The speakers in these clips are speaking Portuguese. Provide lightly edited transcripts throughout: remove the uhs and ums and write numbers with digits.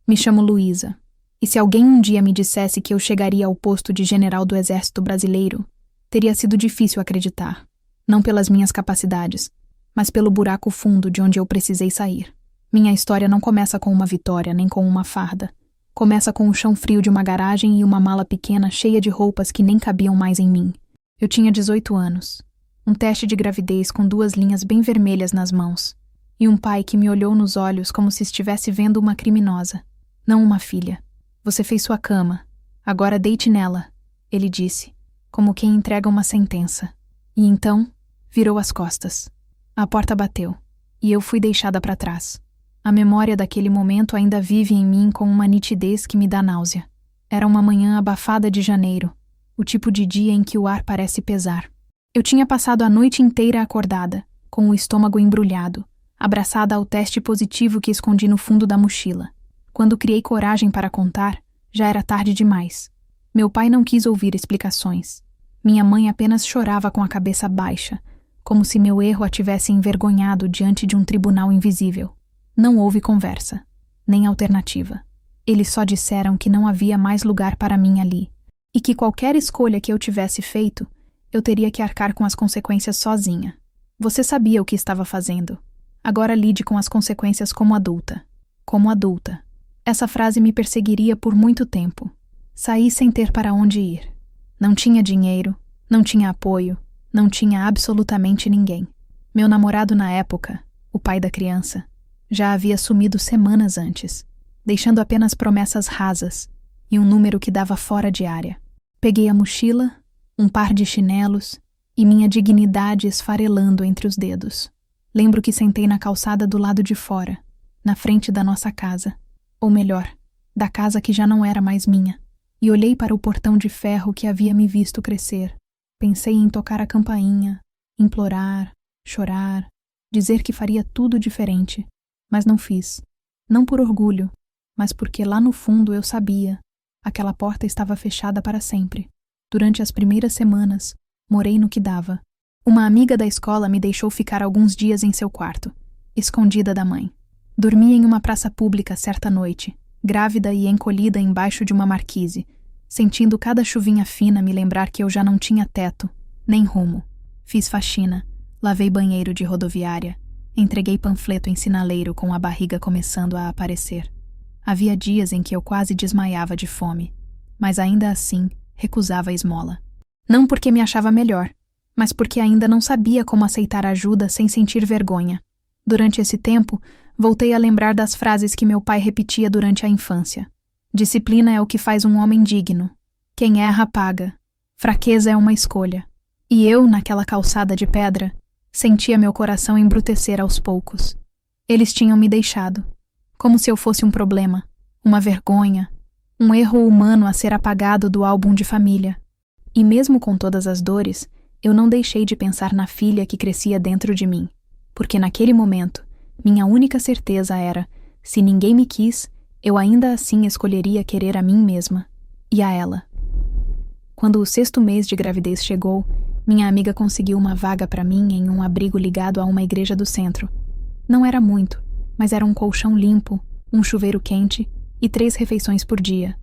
Me chamo Luísa. E se alguém um dia me dissesse que eu chegaria ao posto de general do Exército Brasileiro, teria sido difícil acreditar. Não pelas minhas capacidades, mas pelo buraco fundo de onde eu precisei sair. Minha história não começa com uma vitória, nem com uma farda. Começa com o chão frio de uma garagem e uma mala pequena cheia de roupas que nem cabiam mais em mim. Eu tinha 18 anos. Um teste de gravidez com 2 linhas bem vermelhas nas mãos. E um pai que me olhou nos olhos como se estivesse vendo uma criminosa, não uma filha. Você fez sua cama. Agora deite nela, ele disse, como quem entrega uma sentença. E então, virou as costas. A porta bateu, e eu fui deixada para trás. A memória daquele momento ainda vive em mim com uma nitidez que me dá náusea. Era uma manhã abafada de janeiro, o tipo de dia em que o ar parece pesar. Eu tinha passado a noite inteira acordada, com o estômago embrulhado, abraçada ao teste positivo que escondi no fundo da mochila. Quando criei coragem para contar, já era tarde demais. Meu pai não quis ouvir explicações. Minha mãe apenas chorava com a cabeça baixa, como se meu erro a tivesse envergonhado diante de um tribunal invisível. Não houve conversa, nem alternativa. Eles só disseram que não havia mais lugar para mim ali, e que qualquer escolha que eu tivesse feito, eu teria que arcar com as consequências sozinha. Você sabia o que estava fazendo. Agora lide com as consequências como adulta. Como adulta. Essa frase me perseguiria por muito tempo. Saí sem ter para onde ir. Não tinha dinheiro, não tinha apoio, não tinha absolutamente ninguém. Meu namorado na época, o pai da criança, já havia sumido semanas antes, deixando apenas promessas rasas e um número que dava fora de área. Peguei a mochila, um par de chinelos e minha dignidade esfarelando entre os dedos. Lembro que sentei na calçada do lado de fora, na frente da nossa casa, ou melhor, da casa que já não era mais minha, e olhei para o portão de ferro que havia me visto crescer. Pensei em tocar a campainha, implorar, chorar, dizer que faria tudo diferente. Mas não fiz. Não por orgulho, mas porque lá no fundo eu sabia. Aquela porta estava fechada para sempre. Durante as primeiras semanas, morei no que dava. Uma amiga da escola me deixou ficar alguns dias em seu quarto, escondida da mãe. Dormi em uma praça pública certa noite, grávida e encolhida embaixo de uma marquise, sentindo cada chuvinha fina me lembrar que eu já não tinha teto, nem rumo. Fiz faxina, lavei banheiro de rodoviária, entreguei panfleto em sinaleiro com a barriga começando a aparecer. Havia dias em que eu quase desmaiava de fome, mas ainda assim recusava a esmola. Não porque me achava melhor, mas porque ainda não sabia como aceitar ajuda sem sentir vergonha. Durante esse tempo, voltei a lembrar das frases que meu pai repetia durante a infância. Disciplina é o que faz um homem digno. Quem erra, paga. Fraqueza é uma escolha. E eu, naquela calçada de pedra, sentia meu coração embrutecer aos poucos. Eles tinham me deixado, como se eu fosse um problema, uma vergonha, um erro humano a ser apagado do álbum de família. E mesmo com todas as dores, eu não deixei de pensar na filha que crescia dentro de mim, porque naquele momento, minha única certeza era, se ninguém me quis, eu ainda assim escolheria querer a mim mesma, e a ela. Quando o 6º mês de gravidez chegou, minha amiga conseguiu uma vaga para mim em um abrigo ligado a uma igreja do centro. Não era muito, mas era um colchão limpo, um chuveiro quente e 3 refeições por dia.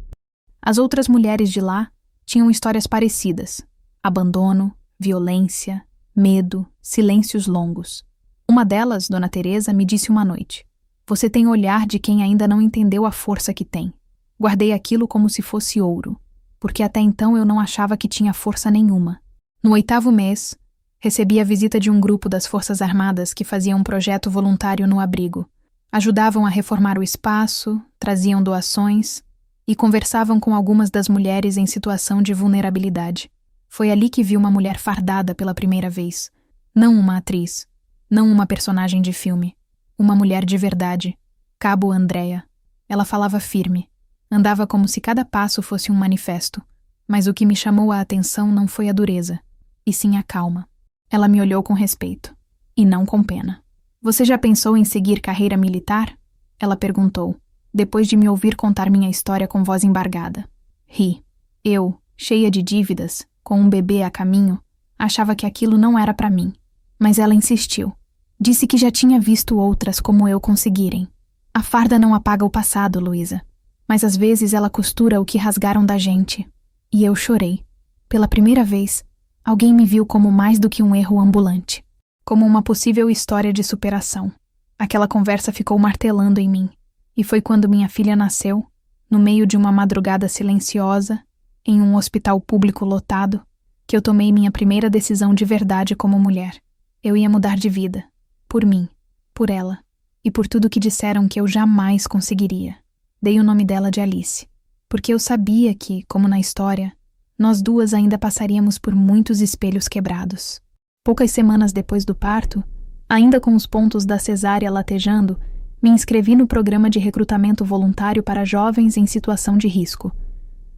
As outras mulheres de lá tinham histórias parecidas: abandono, violência, medo, silêncios longos. Uma delas, Dona Teresa, me disse uma noite: "Você tem o olhar de quem ainda não entendeu a força que tem." Guardei aquilo como se fosse ouro, porque até então eu não achava que tinha força nenhuma. No 8º mês, recebi a visita de um grupo das Forças Armadas que fazia um projeto voluntário no abrigo. Ajudavam a reformar o espaço, traziam doações e conversavam com algumas das mulheres em situação de vulnerabilidade. Foi ali que vi uma mulher fardada pela primeira vez. Não uma atriz, não uma personagem de filme. Uma mulher de verdade. Cabo Andréa. Ela falava firme. Andava como se cada passo fosse um manifesto. Mas o que me chamou a atenção não foi a dureza, e sim a calma. Ela me olhou com respeito, e não com pena. "Você já pensou em seguir carreira militar?" Ela perguntou, depois de me ouvir contar minha história com voz embargada. Ri. Eu, cheia de dívidas, com um bebê a caminho, achava que aquilo não era para mim. Mas ela insistiu. Disse que já tinha visto outras como eu conseguirem. "A farda não apaga o passado, Luísa. mas às vezes ela costura o que rasgaram da gente. E eu chorei. Pela primeira vez, alguém me viu como mais do que um erro ambulante, como uma possível história de superação. Aquela conversa ficou martelando em mim, e foi quando minha filha nasceu, no meio de uma madrugada silenciosa, em um hospital público lotado, que eu tomei minha primeira decisão de verdade como mulher. Eu ia mudar de vida, por mim, por ela, e por tudo que disseram que eu jamais conseguiria. Dei o nome dela de Alice, porque eu sabia que, como na história, nós duas ainda passaríamos por muitos espelhos quebrados. Poucas semanas depois do parto, ainda com os pontos da cesárea latejando, me inscrevi no programa de recrutamento voluntário para jovens em situação de risco.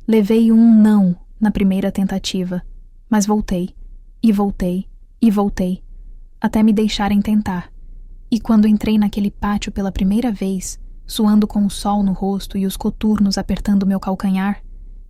Levei um não na primeira tentativa, mas voltei, e voltei, e voltei, até me deixarem tentar. E quando entrei naquele pátio pela primeira vez, suando com o sol no rosto e os coturnos apertando meu calcanhar,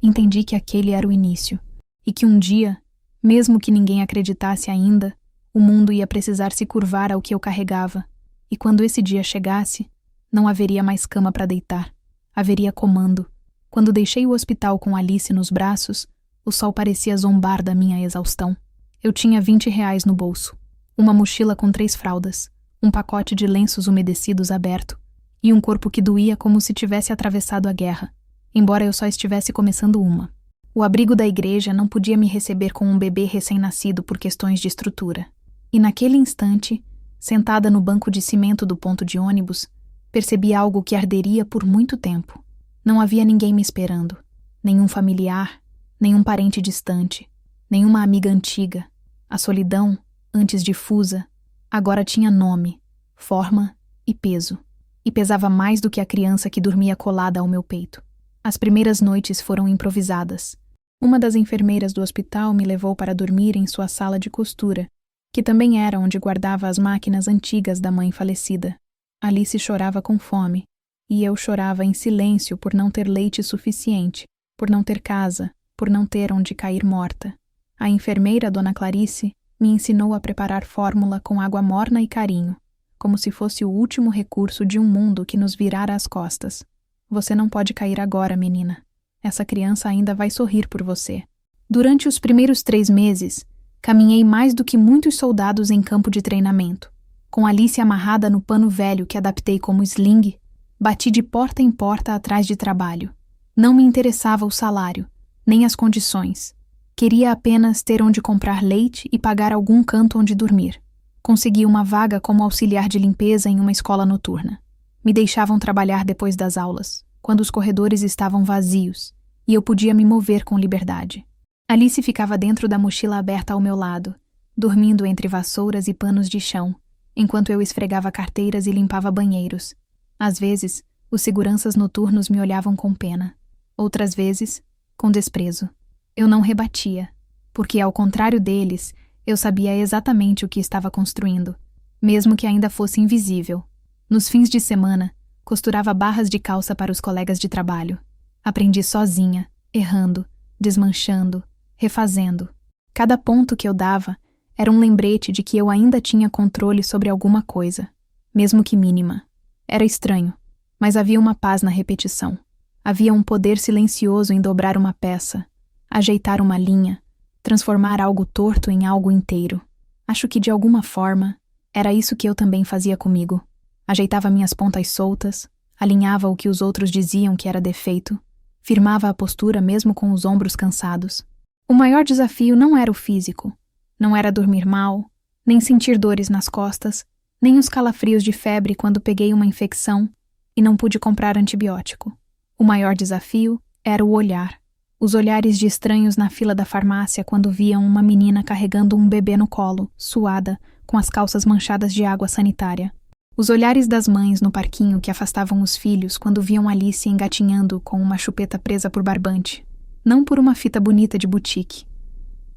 entendi que aquele era o início, e que um dia, mesmo que ninguém acreditasse ainda, o mundo ia precisar se curvar ao que eu carregava, e quando esse dia chegasse, não haveria mais cama para deitar, haveria comando. Quando deixei o hospital com Alice nos braços, o sol parecia zombar da minha exaustão. Eu tinha R$ 20 no bolso, uma mochila com 3 fraldas, um pacote de lenços umedecidos aberto, e um corpo que doía como se tivesse atravessado a guerra, embora eu só estivesse começando uma. O abrigo da igreja não podia me receber com um bebê recém-nascido por questões de estrutura. E naquele instante, sentada no banco de cimento do ponto de ônibus, percebi algo que arderia por muito tempo. Não havia ninguém me esperando, nenhum familiar, nenhum parente distante, nenhuma amiga antiga. A solidão, antes difusa, agora tinha nome, forma e peso. E pesava mais do que a criança que dormia colada ao meu peito. As primeiras noites foram improvisadas. Uma das enfermeiras do hospital me levou para dormir em sua sala de costura, que também era onde guardava as máquinas antigas da mãe falecida. Alice chorava com fome, e eu chorava em silêncio por não ter leite suficiente, por não ter casa, por não ter onde cair morta. A enfermeira, Dona Clarice, me ensinou a preparar fórmula com água morna e carinho, como se fosse o último recurso de um mundo que nos virara as costas. Você não pode cair agora, menina. Essa criança ainda vai sorrir por você. Durante os primeiros 3 meses, caminhei mais do que muitos soldados em campo de treinamento. Com Alice amarrada no pano velho que adaptei como sling, bati de porta em porta atrás de trabalho. Não me interessava o salário, nem as condições. Queria apenas ter onde comprar leite e pagar algum canto onde dormir. Consegui uma vaga como auxiliar de limpeza em uma escola noturna. Me deixavam trabalhar depois das aulas, quando os corredores estavam vazios, e eu podia me mover com liberdade. Alice ficava dentro da mochila aberta ao meu lado, dormindo entre vassouras e panos de chão, enquanto eu esfregava carteiras e limpava banheiros. Às vezes, os seguranças noturnos me olhavam com pena. Outras vezes, com desprezo. Eu não rebatia, porque, ao contrário deles, eu sabia exatamente o que estava construindo, mesmo que ainda fosse invisível. Nos fins de semana, costurava barras de calça para os colegas de trabalho. Aprendi sozinha, errando, desmanchando, refazendo. Cada ponto que eu dava era um lembrete de que eu ainda tinha controle sobre alguma coisa, mesmo que mínima. Era estranho, mas havia uma paz na repetição. Havia um poder silencioso em dobrar uma peça, ajeitar uma linha, transformar algo torto em algo inteiro. Acho que, de alguma forma, era isso que eu também fazia comigo. Ajeitava minhas pontas soltas, alinhava o que os outros diziam que era defeito, firmava a postura mesmo com os ombros cansados. O maior desafio não era o físico. Não era dormir mal, nem sentir dores nas costas, nem os calafrios de febre quando peguei uma infecção e não pude comprar antibiótico. O maior desafio era o olhar. Os olhares de estranhos na fila da farmácia quando viam uma menina carregando um bebê no colo, suada, com as calças manchadas de água sanitária. Os olhares das mães no parquinho que afastavam os filhos quando viam Alice engatinhando com uma chupeta presa por barbante, não por uma fita bonita de boutique.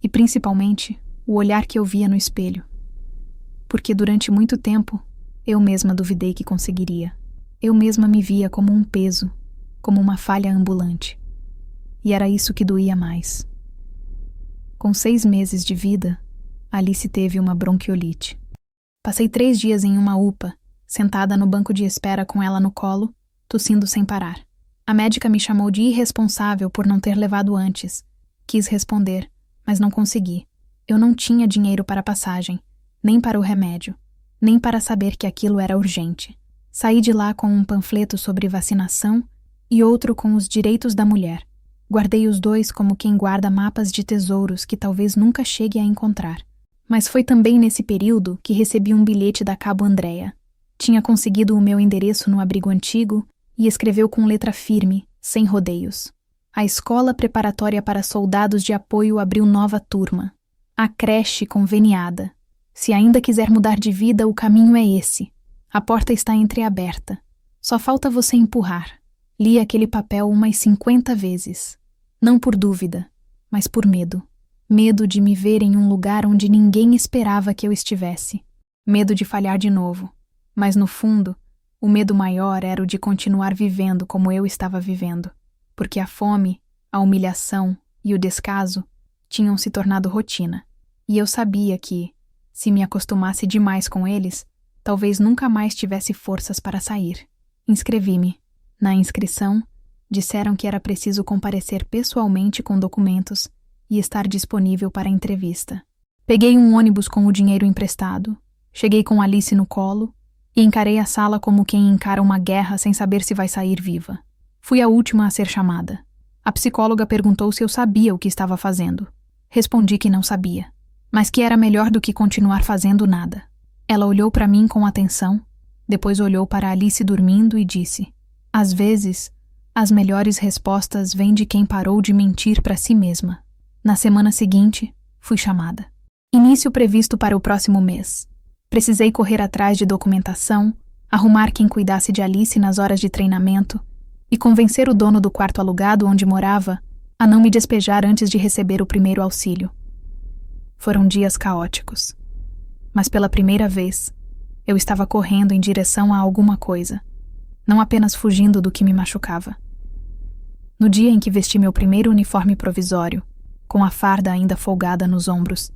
E, principalmente, o olhar que eu via no espelho. Porque durante muito tempo, eu mesma duvidei que conseguiria. Eu mesma me via como um peso, como uma falha ambulante. E era isso que doía mais. Com 6 meses de vida, Alice teve uma bronquiolite. Passei 3 dias em uma UPA, sentada no banco de espera com ela no colo, tossindo sem parar. A médica me chamou de irresponsável por não ter levado antes. Quis responder, mas não consegui. Eu não tinha dinheiro para a passagem, nem para o remédio, nem para saber que aquilo era urgente. Saí de lá com um panfleto sobre vacinação e outro com os direitos da mulher. Guardei os dois como quem guarda mapas de tesouros que talvez nunca chegue a encontrar. Mas foi também nesse período que recebi um bilhete da Cabo Andréa. Tinha conseguido o meu endereço no abrigo antigo e escreveu com letra firme, sem rodeios. A escola preparatória para soldados de apoio abriu nova turma. A creche conveniada. Se ainda quiser mudar de vida, o caminho é esse. A porta está entreaberta. Só falta você empurrar. Li aquele papel umas 50 vezes. Não por dúvida, mas por medo. Medo de me ver em um lugar onde ninguém esperava que eu estivesse. Medo de falhar de novo. Mas no fundo, o medo maior era o de continuar vivendo como eu estava vivendo. Porque a fome, a humilhação e o descaso tinham se tornado rotina. E eu sabia que, se me acostumasse demais com eles, talvez nunca mais tivesse forças para sair. Inscrevi-me. Na inscrição, disseram que era preciso comparecer pessoalmente com documentos e estar disponível para a entrevista. Peguei um ônibus com o dinheiro emprestado, cheguei com Alice no colo e encarei a sala como quem encara uma guerra sem saber se vai sair viva. Fui a última a ser chamada. A psicóloga perguntou se eu sabia o que estava fazendo. Respondi que não sabia, mas que era melhor do que continuar fazendo nada. Ela olhou para mim com atenção, depois olhou para Alice dormindo e disse: às vezes, as melhores respostas vêm de quem parou de mentir para si mesma. Na semana seguinte, fui chamada. Início previsto para o próximo mês. Precisei correr atrás de documentação, arrumar quem cuidasse de Alice nas horas de treinamento e convencer o dono do quarto alugado onde morava a não me despejar antes de receber o primeiro auxílio. Foram dias caóticos. Mas pela primeira vez, eu estava correndo em direção a alguma coisa, não apenas fugindo do que me machucava. No dia em que vesti meu primeiro uniforme provisório, com a farda ainda folgada nos ombros,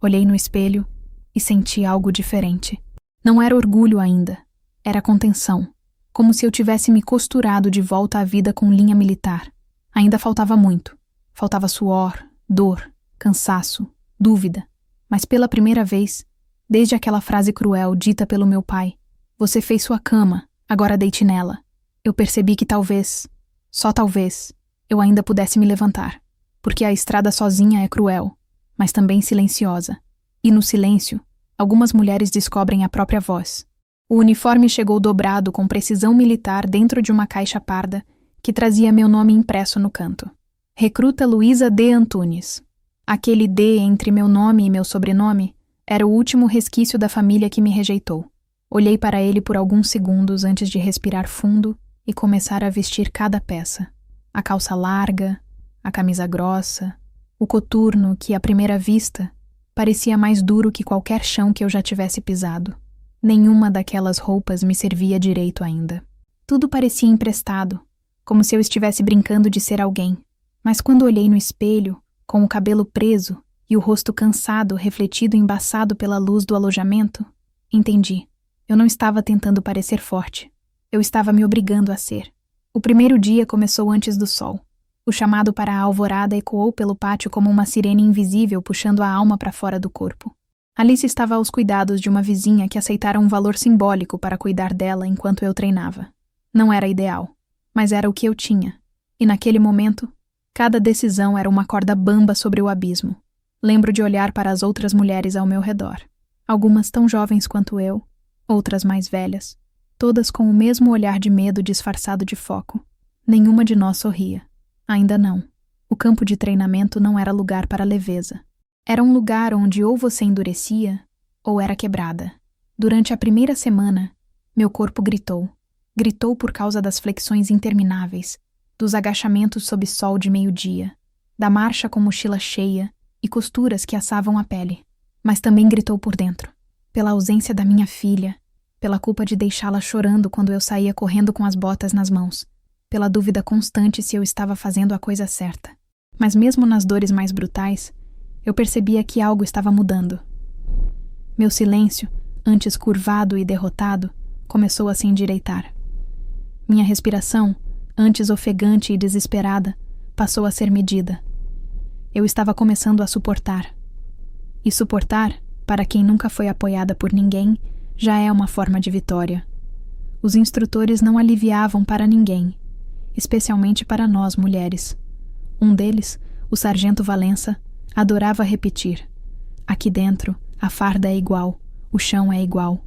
olhei no espelho e senti algo diferente. Não era orgulho ainda, era contenção, como se eu tivesse me costurado de volta à vida com linha militar. Ainda faltava muito. Faltava suor, dor, cansaço, dúvida. Mas pela primeira vez, desde aquela frase cruel dita pelo meu pai, "Você fez sua cama, agora deite nela", eu percebi que talvez, só talvez, eu ainda pudesse me levantar. Porque a estrada sozinha é cruel, mas também silenciosa. E no silêncio, algumas mulheres descobrem a própria voz. O uniforme chegou dobrado com precisão militar dentro de uma caixa parda que trazia meu nome impresso no canto. Recruta Luísa D. Antunes. Aquele D entre meu nome e meu sobrenome era o último resquício da família que me rejeitou. Olhei para ele por alguns segundos antes de respirar fundo e começar a vestir cada peça. A calça larga, a camisa grossa, o coturno que, à primeira vista, parecia mais duro que qualquer chão que eu já tivesse pisado. Nenhuma daquelas roupas me servia direito ainda. Tudo parecia emprestado, como se eu estivesse brincando de ser alguém. Mas quando olhei no espelho, com o cabelo preso e o rosto cansado refletido embaçado pela luz do alojamento, entendi. Eu não estava tentando parecer forte. Eu estava me obrigando a ser. O primeiro dia começou antes do sol. O chamado para a alvorada ecoou pelo pátio como uma sirene invisível puxando a alma para fora do corpo. Alice estava aos cuidados de uma vizinha que aceitara um valor simbólico para cuidar dela enquanto eu treinava. Não era ideal, mas era o que eu tinha. E naquele momento, cada decisão era uma corda bamba sobre o abismo. Lembro de olhar para as outras mulheres ao meu redor. Algumas tão jovens quanto eu, outras mais velhas, todas com o mesmo olhar de medo disfarçado de foco. Nenhuma de nós sorria. Ainda não. O campo de treinamento não era lugar para leveza. Era um lugar onde ou você endurecia, ou era quebrada. Durante a primeira semana, meu corpo gritou. Gritou por causa das flexões intermináveis, dos agachamentos sob sol de meio-dia, da marcha com mochila cheia e costuras que assavam a pele. Mas também gritou por dentro, pela ausência da minha filha, pela culpa de deixá-la chorando quando eu saía correndo com as botas nas mãos, pela dúvida constante se eu estava fazendo a coisa certa. Mas mesmo nas dores mais brutais, eu percebia que algo estava mudando. Meu silêncio, antes curvado e derrotado, começou a se endireitar. Minha respiração, antes ofegante e desesperada, passou a ser medida. Eu estava começando a suportar. E suportar, para quem nunca foi apoiada por ninguém, já é uma forma de vitória. Os instrutores não aliviavam para ninguém, especialmente para nós mulheres. Um deles, o sargento Valença, adorava repetir: aqui dentro, a farda é igual, o chão é igual.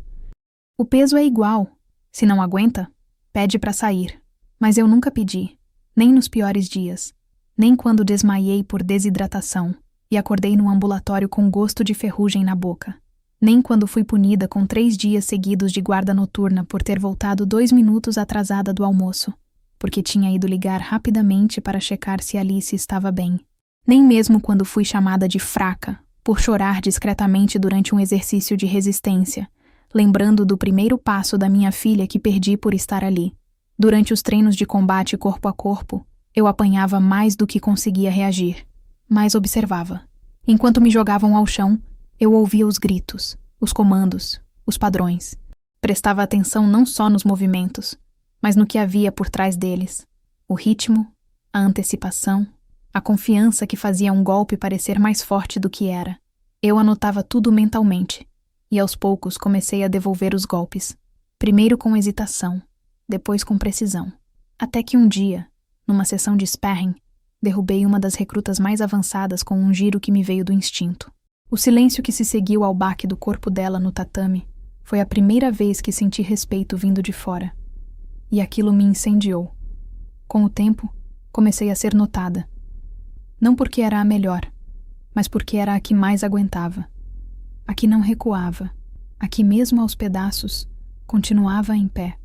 O peso é igual. Se não aguenta, pede para sair. Mas eu nunca pedi, nem nos piores dias, nem quando desmaiei por desidratação e acordei no ambulatório com gosto de ferrugem na boca, nem quando fui punida com 3 dias seguidos de guarda noturna por ter voltado 2 minutos atrasada do almoço, porque tinha ido ligar rapidamente para checar se Alice estava bem. Nem mesmo quando fui chamada de fraca por chorar discretamente durante um exercício de resistência, lembrando do primeiro passo da minha filha que perdi por estar ali. Durante os treinos de combate corpo a corpo, eu apanhava mais do que conseguia reagir, mas observava. Enquanto me jogavam ao chão, eu ouvia os gritos, os comandos, os padrões. Prestava atenção não só nos movimentos, mas no que havia por trás deles. O ritmo, a antecipação, a confiança que fazia um golpe parecer mais forte do que era. Eu anotava tudo mentalmente, e aos poucos comecei a devolver os golpes. Primeiro com hesitação, depois com precisão. Até que um dia, numa sessão de sparring, derrubei uma das recrutas mais avançadas com um giro que me veio do instinto. O silêncio que se seguiu ao baque do corpo dela no tatame foi a primeira vez que senti respeito vindo de fora. E aquilo me incendiou. Com o tempo, comecei a ser notada. Não porque era a melhor, mas porque era a que mais aguentava. A que não recuava, a que mesmo aos pedaços, continuava em pé.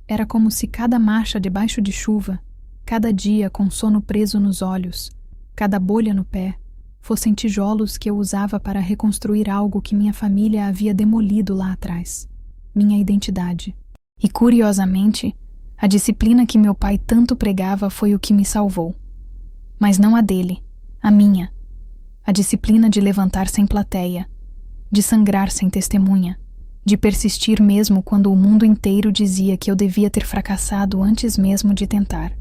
Era como se cada marcha debaixo de chuva, cada dia com sono preso nos olhos, cada bolha no pé, fossem tijolos que eu usava para reconstruir algo que minha família havia demolido lá atrás, minha identidade. E, curiosamente, a disciplina que meu pai tanto pregava foi o que me salvou. Mas não a dele, a minha. A disciplina de levantar sem plateia, de sangrar sem testemunha, de persistir mesmo quando o mundo inteiro dizia que eu devia ter fracassado antes mesmo de tentar.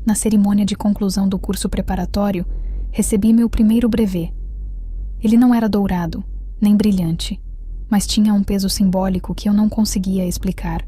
Na cerimônia de conclusão do curso preparatório, recebi meu primeiro brevet. Ele não era dourado, nem brilhante, mas tinha um peso simbólico que eu não conseguia explicar.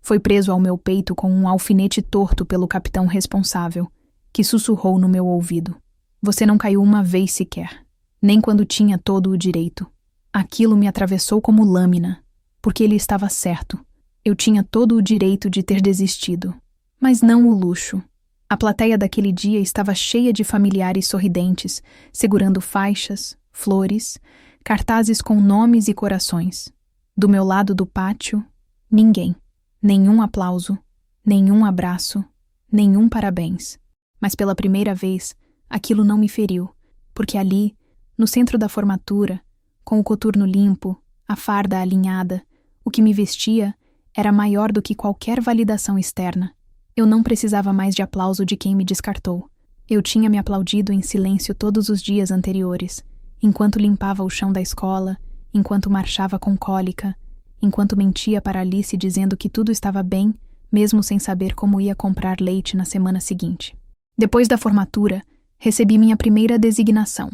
Foi preso ao meu peito com um alfinete torto pelo capitão responsável, que sussurrou no meu ouvido: "Você não caiu uma vez sequer, nem quando tinha todo o direito." Aquilo me atravessou como lâmina, porque ele estava certo. Eu tinha todo o direito de ter desistido, mas não o luxo. A plateia daquele dia estava cheia de familiares sorridentes, segurando faixas, flores, cartazes com nomes e corações. Do meu lado do pátio, ninguém. Nenhum aplauso, nenhum abraço, nenhum parabéns. Mas pela primeira vez, aquilo não me feriu, porque ali, no centro da formatura, com o coturno limpo, a farda alinhada, o que me vestia era maior do que qualquer validação externa. Eu não precisava mais de aplauso de quem me descartou. Eu tinha me aplaudido em silêncio todos os dias anteriores, enquanto limpava o chão da escola, enquanto marchava com cólica, enquanto mentia para Alice dizendo que tudo estava bem, mesmo sem saber como ia comprar leite na semana seguinte. Depois da formatura, recebi minha primeira designação.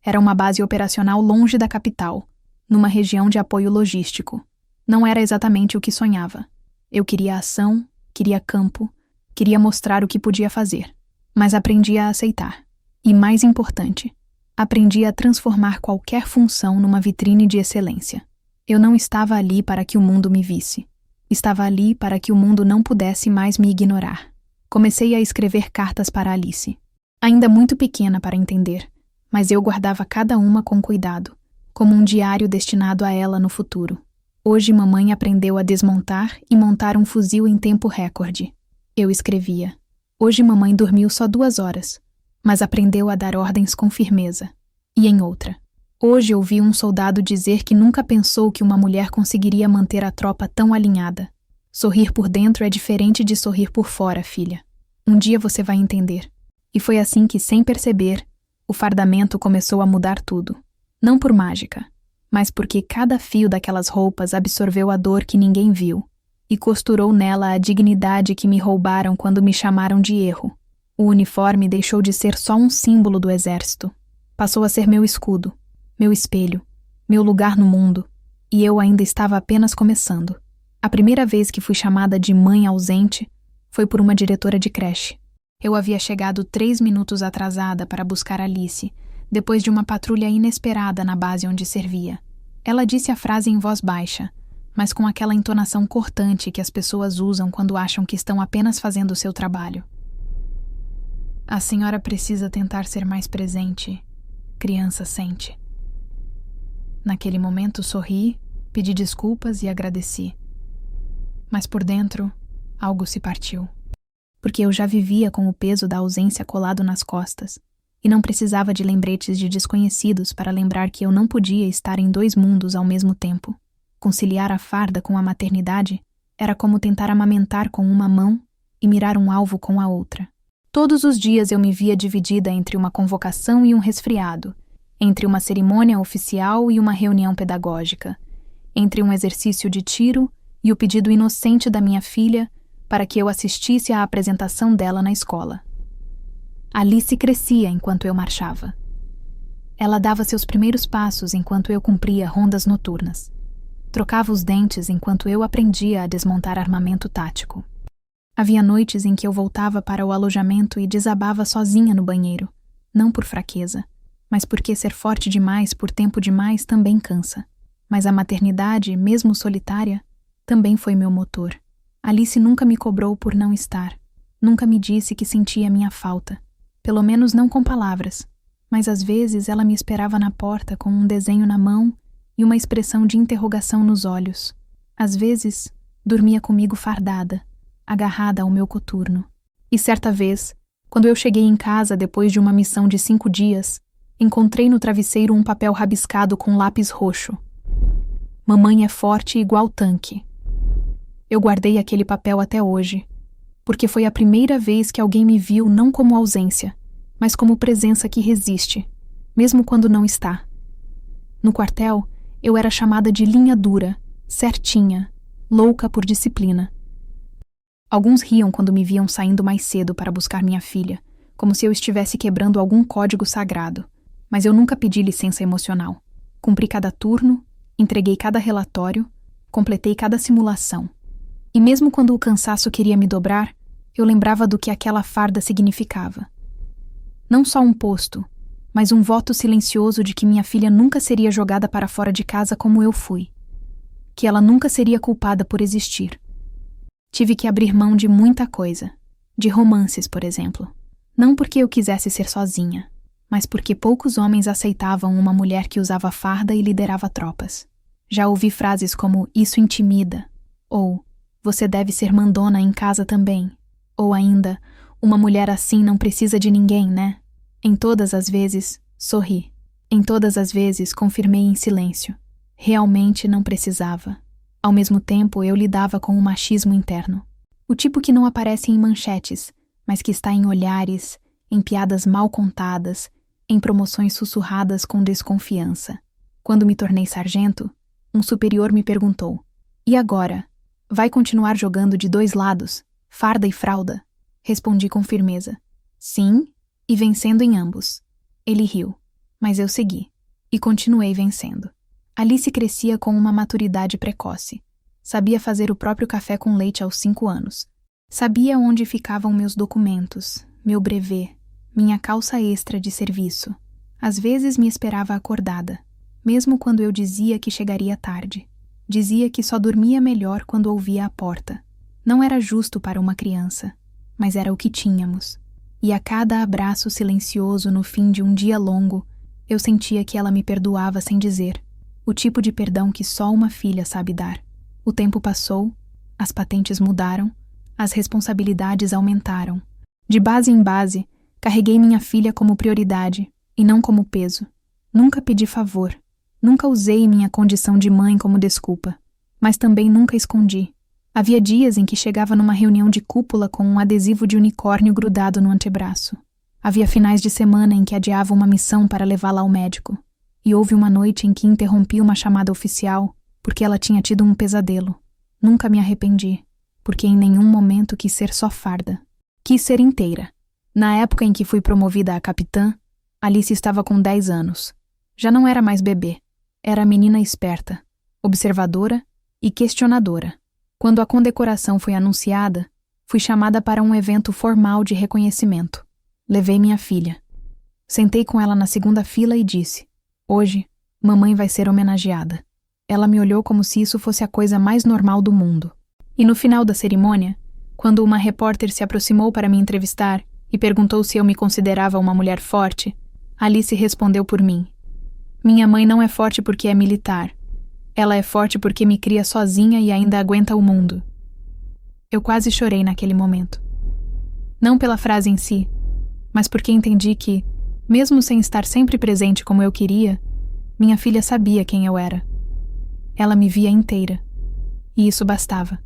Era uma base operacional longe da capital, numa região de apoio logístico. Não era exatamente o que sonhava. Eu queria ação, queria campo, queria mostrar o que podia fazer. Mas aprendi a aceitar. E mais importante, aprendi a transformar qualquer função numa vitrine de excelência. Eu não estava ali para que o mundo me visse. Estava ali para que o mundo não pudesse mais me ignorar. Comecei a escrever cartas para Alice. Ainda muito pequena para entender, mas eu guardava cada uma com cuidado, como um diário destinado a ela no futuro. Hoje mamãe aprendeu a desmontar e montar um fuzil em tempo recorde. Eu escrevia. Hoje mamãe dormiu só 2 horas, mas aprendeu a dar ordens com firmeza. E em outra. Hoje ouvi um soldado dizer que nunca pensou que uma mulher conseguiria manter a tropa tão alinhada. Sorrir por dentro é diferente de sorrir por fora, filha. Um dia você vai entender. E foi assim que, sem perceber, o fardamento começou a mudar tudo. Não por mágica, mas porque cada fio daquelas roupas absorveu a dor que ninguém viu e costurou nela a dignidade que me roubaram quando me chamaram de erro. O uniforme deixou de ser só um símbolo do exército. Passou a ser meu escudo, meu espelho, meu lugar no mundo, e eu ainda estava apenas começando. A primeira vez que fui chamada de mãe ausente foi por uma diretora de creche. Eu havia chegado 3 minutos atrasada para buscar Alice, depois de uma patrulha inesperada na base onde servia. Ela disse a frase em voz baixa, mas com aquela entonação cortante que as pessoas usam quando acham que estão apenas fazendo o seu trabalho. A senhora precisa tentar ser mais presente, criança sente. Naquele momento sorri, pedi desculpas e agradeci. Mas por dentro, algo se partiu. Porque eu já vivia com o peso da ausência colado nas costas, e não precisava de lembretes de desconhecidos para lembrar que eu não podia estar em 2 mundos ao mesmo tempo. Conciliar a farda com a maternidade era como tentar amamentar com uma mão e mirar um alvo com a outra. Todos os dias eu me via dividida entre uma convocação e um resfriado, entre uma cerimônia oficial e uma reunião pedagógica, entre um exercício de tiro e o pedido inocente da minha filha para que eu assistisse à apresentação dela na escola. Alice crescia enquanto eu marchava. Ela dava seus primeiros passos enquanto eu cumpria rondas noturnas. Trocava os dentes enquanto eu aprendia a desmontar armamento tático. Havia noites em que eu voltava para o alojamento e desabava sozinha no banheiro, não por fraqueza, mas porque ser forte demais por tempo demais também cansa. Mas a maternidade, mesmo solitária, também foi meu motor. Alice nunca me cobrou por não estar, nunca me disse que sentia minha falta, pelo menos não com palavras, mas às vezes ela me esperava na porta com um desenho na mão e uma expressão de interrogação nos olhos. Às vezes, dormia comigo fardada, agarrada ao meu coturno. E certa vez, quando eu cheguei em casa depois de uma missão de 5 dias, encontrei no travesseiro um papel rabiscado com lápis roxo. Mamãe é forte igual tanque. Eu guardei aquele papel até hoje, porque foi a primeira vez que alguém me viu não como ausência, mas como presença que resiste, mesmo quando não está. No quartel, eu era chamada de linha dura, certinha, louca por disciplina. Alguns riam quando me viam saindo mais cedo para buscar minha filha, como se eu estivesse quebrando algum código sagrado, mas eu nunca pedi licença emocional. Cumpri cada turno, entreguei cada relatório, completei cada simulação. E mesmo quando o cansaço queria me dobrar, eu lembrava do que aquela farda significava. Não só um posto, mas um voto silencioso de que minha filha nunca seria jogada para fora de casa como eu fui. Que ela nunca seria culpada por existir. Tive que abrir mão de muita coisa. De romances, por exemplo. Não porque eu quisesse ser sozinha, mas porque poucos homens aceitavam uma mulher que usava farda e liderava tropas. Já ouvi frases como, isso intimida, ou, você deve ser mandona em casa também. Ou ainda, uma mulher assim não precisa de ninguém, né? Em todas as vezes, sorri. Em todas as vezes, confirmei em silêncio. Realmente não precisava. Ao mesmo tempo, eu lidava com um machismo interno. O tipo que não aparece em manchetes, mas que está em olhares, em piadas mal contadas, em promoções sussurradas com desconfiança. Quando me tornei sargento, um superior me perguntou, e agora? Vai continuar jogando de 2 lados, farda e fralda? Respondi com firmeza. Sim, e vencendo em ambos. Ele riu, mas eu segui, e continuei vencendo. Alice crescia com uma maturidade precoce. Sabia fazer o próprio café com leite aos 5 anos. Sabia onde ficavam meus documentos, meu brevet, minha calça extra de serviço. Às vezes me esperava acordada, mesmo quando eu dizia que chegaria tarde. Dizia que só dormia melhor quando ouvia a porta. Não era justo para uma criança, mas era o que tínhamos. E a cada abraço silencioso no fim de um dia longo, eu sentia que ela me perdoava sem dizer. O tipo de perdão que só uma filha sabe dar. O tempo passou, as patentes mudaram, as responsabilidades aumentaram. De base em base, carreguei minha filha como prioridade e não como peso. Nunca pedi favor. Nunca usei minha condição de mãe como desculpa, mas também nunca escondi. Havia dias em que chegava numa reunião de cúpula com um adesivo de unicórnio grudado no antebraço. Havia finais de semana em que adiava uma missão para levá-la ao médico. E houve uma noite em que interrompi uma chamada oficial porque ela tinha tido um pesadelo. Nunca me arrependi, porque em nenhum momento quis ser só farda. Quis ser inteira. Na época em que fui promovida a capitã, Alice estava com 10 anos. Já não era mais bebê. Era menina esperta, observadora e questionadora. Quando a condecoração foi anunciada, fui chamada para um evento formal de reconhecimento. Levei minha filha. Sentei com ela na segunda fila e disse: "Hoje, mamãe vai ser homenageada." Ela me olhou como se isso fosse a coisa mais normal do mundo. E no final da cerimônia, quando uma repórter se aproximou para me entrevistar e perguntou se eu me considerava uma mulher forte, Alice respondeu por mim: "Minha mãe não é forte porque é militar. Ela é forte porque me cria sozinha e ainda aguenta o mundo." Eu quase chorei naquele momento. Não pela frase em si, mas porque entendi que, mesmo sem estar sempre presente como eu queria, minha filha sabia quem eu era. Ela me via inteira. E isso bastava.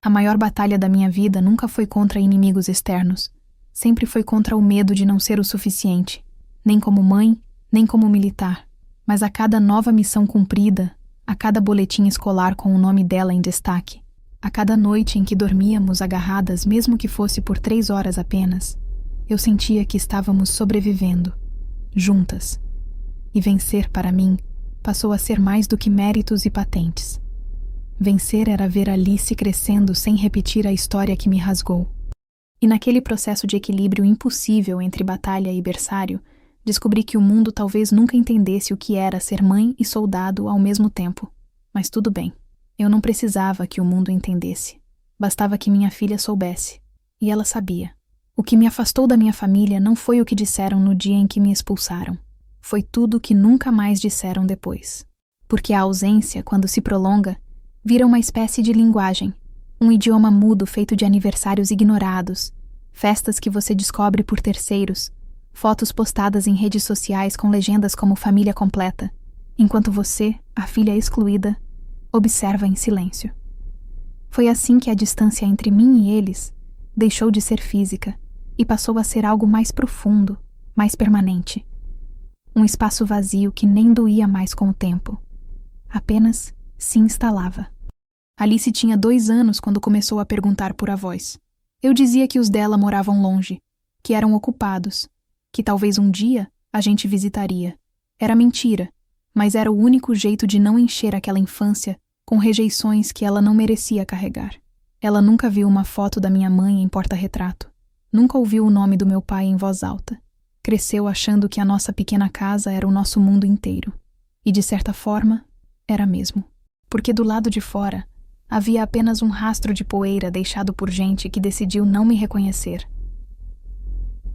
A maior batalha da minha vida nunca foi contra inimigos externos. Sempre foi contra o medo de não ser o suficiente, nem como mãe, nem como militar. Mas a cada nova missão cumprida, a cada boletim escolar com o nome dela em destaque, a cada noite em que dormíamos agarradas, mesmo que fosse por 3 horas apenas, eu sentia que estávamos sobrevivendo, juntas. E vencer, para mim, passou a ser mais do que méritos e patentes. Vencer era ver Alice crescendo sem repetir a história que me rasgou. E naquele processo de equilíbrio impossível entre batalha e berçário, descobri que o mundo talvez nunca entendesse o que era ser mãe e soldado ao mesmo tempo. Mas tudo bem. Eu não precisava que o mundo entendesse. Bastava que minha filha soubesse. E ela sabia. O que me afastou da minha família não foi o que disseram no dia em que me expulsaram. Foi tudo o que nunca mais disseram depois. Porque a ausência, quando se prolonga, vira uma espécie de linguagem, um idioma mudo feito de aniversários ignorados, festas que você descobre por terceiros, fotos postadas em redes sociais com legendas como família completa, enquanto você, a filha excluída, observa em silêncio. Foi assim que a distância entre mim e eles deixou de ser física e passou a ser algo mais profundo, mais permanente. Um espaço vazio que nem doía mais com o tempo. Apenas se instalava. Alice tinha 2 anos quando começou a perguntar por avós. Eu dizia que os dela moravam longe, que eram ocupados, que talvez um dia a gente visitaria. Era mentira, mas era o único jeito de não encher aquela infância com rejeições que ela não merecia carregar. Ela nunca viu uma foto da minha mãe em porta-retrato. Nunca ouviu o nome do meu pai em voz alta. Cresceu achando que a nossa pequena casa era o nosso mundo inteiro. E, de certa forma, era mesmo. Porque do lado de fora, havia apenas um rastro de poeira deixado por gente que decidiu não me reconhecer.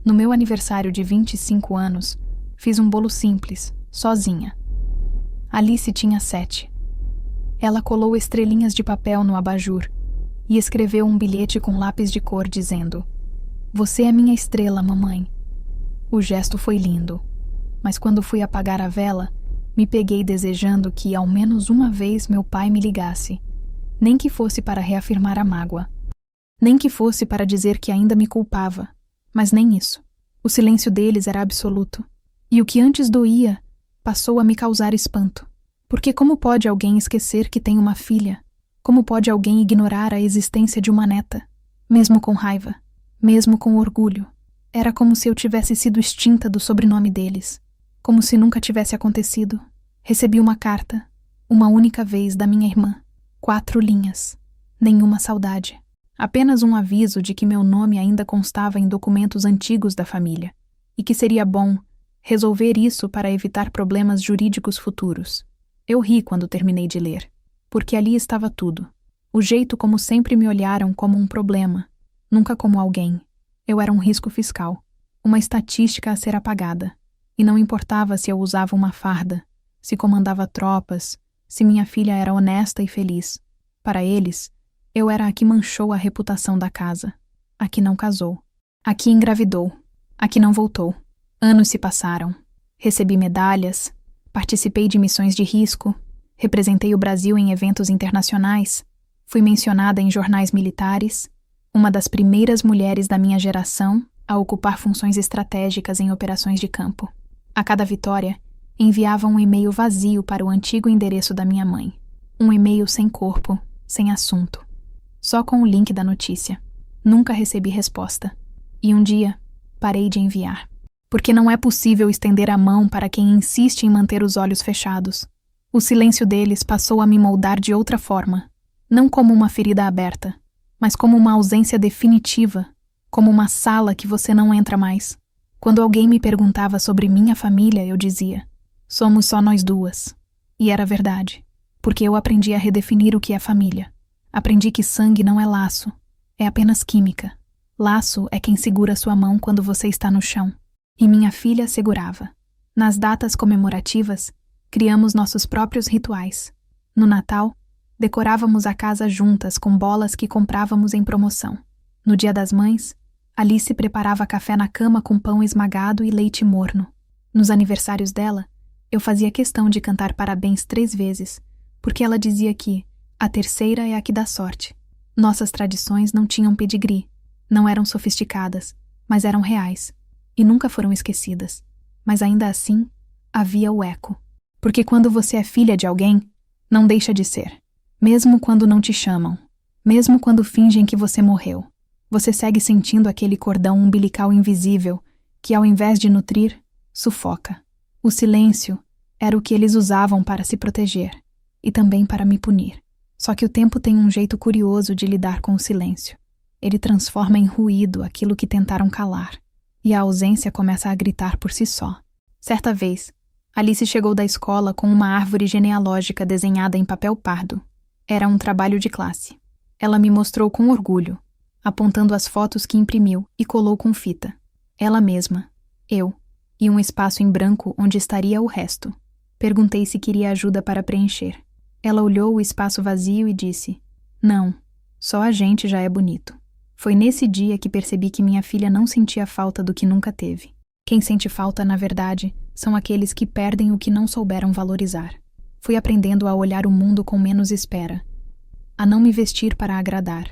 No meu aniversário de 25 anos, fiz um bolo simples, sozinha. Alice tinha 7. Ela colou estrelinhas de papel no abajur e escreveu um bilhete com lápis de cor dizendo: "Você é minha estrela, mamãe." O gesto foi lindo, mas quando fui apagar a vela, me peguei desejando que, ao menos uma vez, meu pai me ligasse. Nem que fosse para reafirmar a mágoa. Nem que fosse para dizer que ainda me culpava. Mas nem isso. O silêncio deles era absoluto. E o que antes doía, passou a me causar espanto. Porque como pode alguém esquecer que tem uma filha? Como pode alguém ignorar a existência de uma neta? Mesmo com raiva. Mesmo com orgulho. Era como se eu tivesse sido extinta do sobrenome deles. Como se nunca tivesse acontecido. Recebi uma carta, uma única vez, da minha irmã. 4 linhas. Nenhuma saudade. Apenas um aviso de que meu nome ainda constava em documentos antigos da família e que seria bom resolver isso para evitar problemas jurídicos futuros. Eu ri quando terminei de ler, porque ali estava tudo. O jeito como sempre me olharam como um problema, nunca como alguém. Eu era um risco fiscal, uma estatística a ser apagada. E não importava se eu usava uma farda, se comandava tropas, se minha filha era honesta e feliz. Para eles, eu era a que manchou a reputação da casa, a que não casou, a que engravidou, a que não voltou. Anos se passaram. Recebi medalhas, participei de missões de risco, representei o Brasil em eventos internacionais, fui mencionada em jornais militares, uma das primeiras mulheres da minha geração a ocupar funções estratégicas em operações de campo. A cada vitória, enviava um e-mail vazio para o antigo endereço da minha mãe. Um e-mail sem corpo, sem assunto. Só com o link da notícia. Nunca recebi resposta. E um dia, parei de enviar. Porque não é possível estender a mão para quem insiste em manter os olhos fechados. O silêncio deles passou a me moldar de outra forma. Não como uma ferida aberta, mas como uma ausência definitiva, como uma sala que você não entra mais. Quando alguém me perguntava sobre minha família, eu dizia: somos só nós duas. E era verdade, porque eu aprendi a redefinir o que é família. Aprendi que sangue não é laço, é apenas química. Laço é quem segura sua mão quando você está no chão. E minha filha segurava. Nas datas comemorativas, criamos nossos próprios rituais. No Natal, decorávamos a casa juntas com bolas que comprávamos em promoção. No Dia das Mães, Alice preparava café na cama com pão esmagado e leite morno. Nos aniversários dela, eu fazia questão de cantar parabéns 3 vezes, porque ela dizia que a terceira é a que dá sorte. Nossas tradições não tinham pedigree, não eram sofisticadas, mas eram reais, e nunca foram esquecidas. Mas ainda assim, havia o eco. Porque quando você é filha de alguém, não deixa de ser. Mesmo quando não te chamam, mesmo quando fingem que você morreu, você segue sentindo aquele cordão umbilical invisível que, ao invés de nutrir, sufoca. O silêncio era o que eles usavam para se proteger e também para me punir. Só que o tempo tem um jeito curioso de lidar com o silêncio. Ele transforma em ruído aquilo que tentaram calar, e a ausência começa a gritar por si só. Certa vez, Alice chegou da escola com uma árvore genealógica desenhada em papel pardo. Era um trabalho de classe. Ela me mostrou com orgulho, apontando as fotos que imprimiu e colou com fita. Ela mesma, eu, e um espaço em branco onde estaria o resto. Perguntei se queria ajuda para preencher. Ela olhou o espaço vazio e disse: não, só a gente já é bonito. Foi nesse dia que percebi que minha filha não sentia falta do que nunca teve. Quem sente falta, na verdade, são aqueles que perdem o que não souberam valorizar. Fui aprendendo a olhar o mundo com menos espera, a não me vestir para agradar,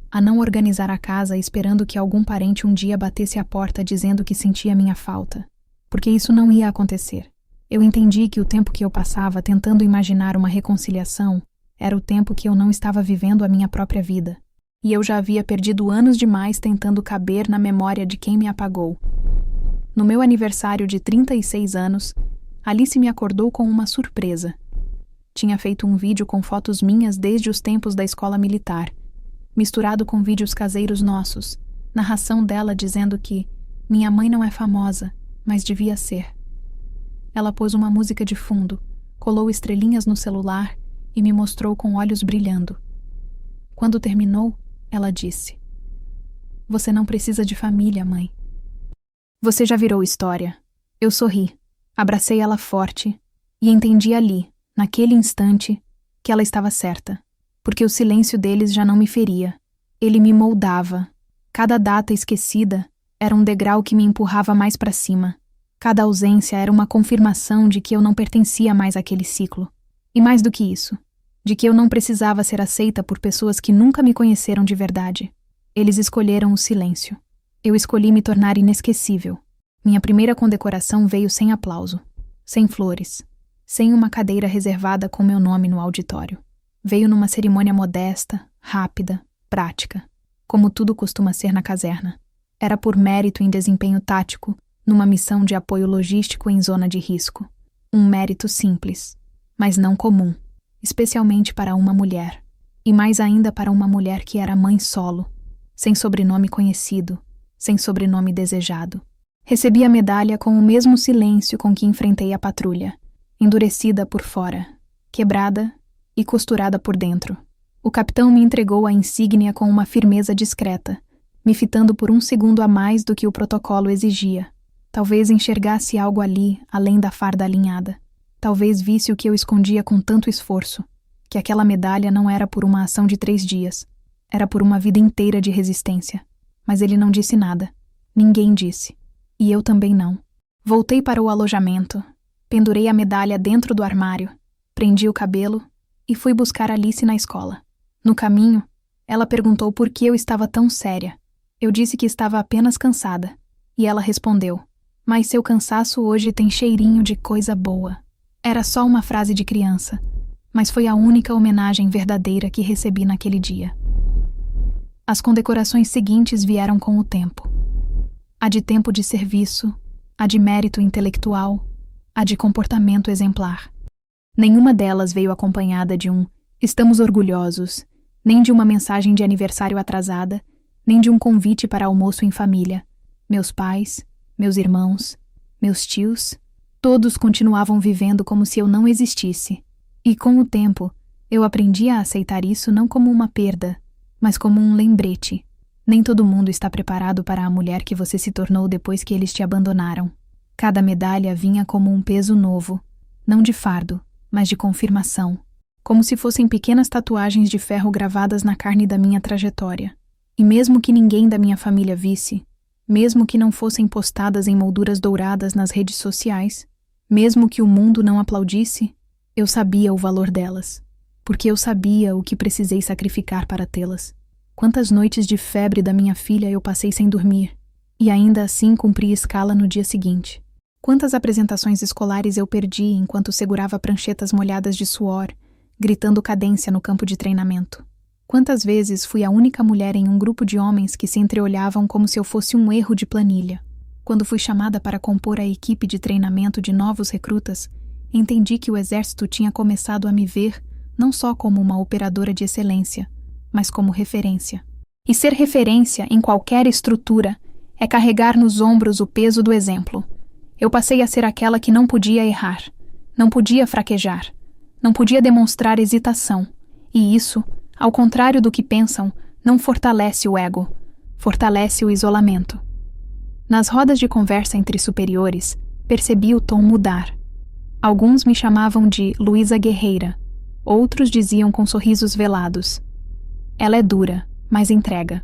a não organizar a casa esperando que algum parente um dia batesse a porta dizendo que sentia minha falta, porque isso não ia acontecer. Eu entendi que o tempo que eu passava tentando imaginar uma reconciliação era o tempo que eu não estava vivendo a minha própria vida, e eu já havia perdido anos demais tentando caber na memória de quem me apagou. No meu aniversário de 36 anos, Alice me acordou com uma surpresa. Tinha feito um vídeo com fotos minhas desde os tempos da escola militar, misturado com vídeos caseiros nossos, narração dela dizendo que minha mãe não é famosa, mas devia ser. Ela pôs uma música de fundo, colou estrelinhas no celular e me mostrou com olhos brilhando. Quando terminou, ela disse: você não precisa de família, mãe. Você já virou história. Eu sorri, abracei ela forte e entendi ali, naquele instante, que ela estava certa. Porque o silêncio deles já não me feria. Ele me moldava. Cada data esquecida era um degrau que me empurrava mais para cima. Cada ausência era uma confirmação de que eu não pertencia mais àquele ciclo. E mais do que isso, de que eu não precisava ser aceita por pessoas que nunca me conheceram de verdade. Eles escolheram o silêncio. Eu escolhi me tornar inesquecível. Minha primeira condecoração veio sem aplauso, sem flores, sem uma cadeira reservada com meu nome no auditório. Veio numa cerimônia modesta, rápida, prática, como tudo costuma ser na caserna. Era por mérito em desempenho tático, numa missão de apoio logístico em zona de risco. Um mérito simples, mas não comum, especialmente para uma mulher, e mais ainda para uma mulher que era mãe solo, sem sobrenome conhecido, sem sobrenome desejado. Recebi a medalha com o mesmo silêncio com que enfrentei a patrulha, endurecida por fora, quebrada e costurada por dentro. O capitão me entregou a insígnia com uma firmeza discreta, me fitando por 1 segundo a mais do que o protocolo exigia. Talvez enxergasse algo ali, além da farda alinhada. Talvez visse o que eu escondia com tanto esforço, que aquela medalha não era por uma ação de 3 dias, era por uma vida inteira de resistência. Mas ele não disse nada. Ninguém disse. E eu também não. Voltei para o alojamento, pendurei a medalha dentro do armário, prendi o cabelo e fui buscar Alice na escola. No caminho, ela perguntou por que eu estava tão séria. Eu disse que estava apenas cansada. E ela respondeu: mas seu cansaço hoje tem cheirinho de coisa boa. Era só uma frase de criança, mas foi a única homenagem verdadeira que recebi naquele dia. As condecorações seguintes vieram com o tempo. A de tempo de serviço, a de mérito intelectual, a de comportamento exemplar. Nenhuma delas veio acompanhada de um "estamos orgulhosos", nem de uma mensagem de aniversário atrasada, nem de um convite para almoço em família. Meus pais, meus irmãos, meus tios, todos continuavam vivendo como se eu não existisse. E com o tempo, eu aprendi a aceitar isso não como uma perda, mas como um lembrete. Nem todo mundo está preparado para a mulher que você se tornou depois que eles te abandonaram. Cada medalha vinha como um peso novo, não de fardo, mas de confirmação, como se fossem pequenas tatuagens de ferro gravadas na carne da minha trajetória. E mesmo que ninguém da minha família visse, mesmo que não fossem postadas em molduras douradas nas redes sociais, mesmo que o mundo não aplaudisse, eu sabia o valor delas, porque eu sabia o que precisei sacrificar para tê-las. Quantas noites de febre da minha filha eu passei sem dormir, e ainda assim cumpri escala no dia seguinte. Quantas apresentações escolares eu perdi enquanto segurava pranchetas molhadas de suor, gritando cadência no campo de treinamento. Quantas vezes fui a única mulher em um grupo de homens que se entreolhavam como se eu fosse um erro de planilha. Quando fui chamada para compor a equipe de treinamento de novos recrutas, entendi que o exército tinha começado a me ver não só como uma operadora de excelência, mas como referência. E ser referência em qualquer estrutura é carregar nos ombros o peso do exemplo. Eu passei a ser aquela que não podia errar, não podia fraquejar, não podia demonstrar hesitação, e isso, ao contrário do que pensam, não fortalece o ego, fortalece o isolamento. Nas rodas de conversa entre superiores, percebi o tom mudar. Alguns me chamavam de Luísa Guerreira, outros diziam com sorrisos velados: "Ela é dura, mas entrega."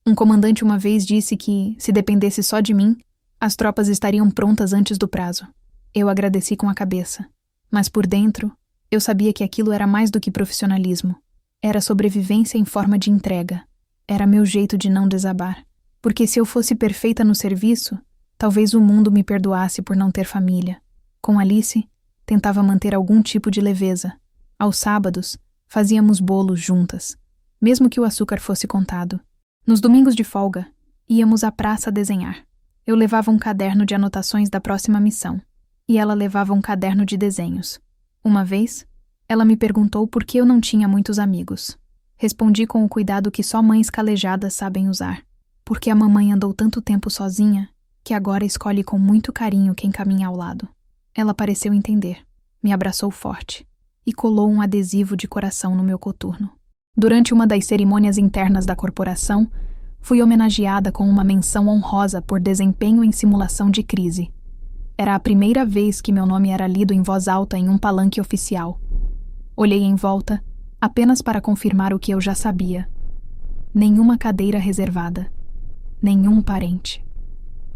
Um comandante uma vez disse que, se dependesse só de mim, as tropas estariam prontas antes do prazo. Eu agradeci com a cabeça, mas por dentro, eu sabia que aquilo era mais do que profissionalismo. Era sobrevivência em forma de entrega. Era meu jeito de não desabar. Porque se eu fosse perfeita no serviço, talvez o mundo me perdoasse por não ter família. Com Alice, tentava manter algum tipo de leveza. Aos sábados, fazíamos bolos juntas, mesmo que o açúcar fosse contado. Nos domingos de folga, íamos à praça desenhar. Eu levava um caderno de anotações da próxima missão, e ela levava um caderno de desenhos. Uma vez, ela me perguntou por que eu não tinha muitos amigos. Respondi com o cuidado que só mães calejadas sabem usar. Porque a mamãe andou tanto tempo sozinha, que agora escolhe com muito carinho quem caminha ao lado. Ela pareceu entender, me abraçou forte e colou um adesivo de coração no meu coturno. Durante uma das cerimônias internas da corporação, fui homenageada com uma menção honrosa por desempenho em simulação de crise. Era a primeira vez que meu nome era lido em voz alta em um palanque oficial. Olhei em volta, apenas para confirmar o que eu já sabia. Nenhuma cadeira reservada. Nenhum parente.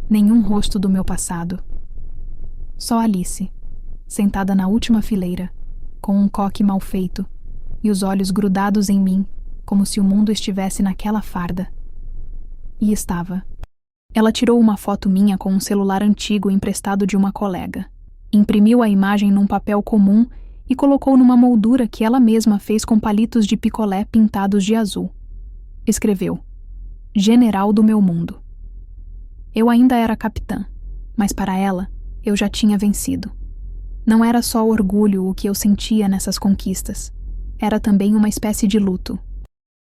Nenhum rosto do meu passado. Só Alice, sentada na última fileira, com um coque mal feito, e os olhos grudados em mim, como se o mundo estivesse naquela farda. E estava. Ela tirou uma foto minha com um celular antigo emprestado de uma colega. Imprimiu a imagem num papel comum e colocou numa moldura que ela mesma fez com palitos de picolé pintados de azul. Escreveu: "General do meu mundo." Eu ainda era capitã, mas para ela, eu já tinha vencido. Não era só orgulho o que eu sentia nessas conquistas. Era também uma espécie de luto.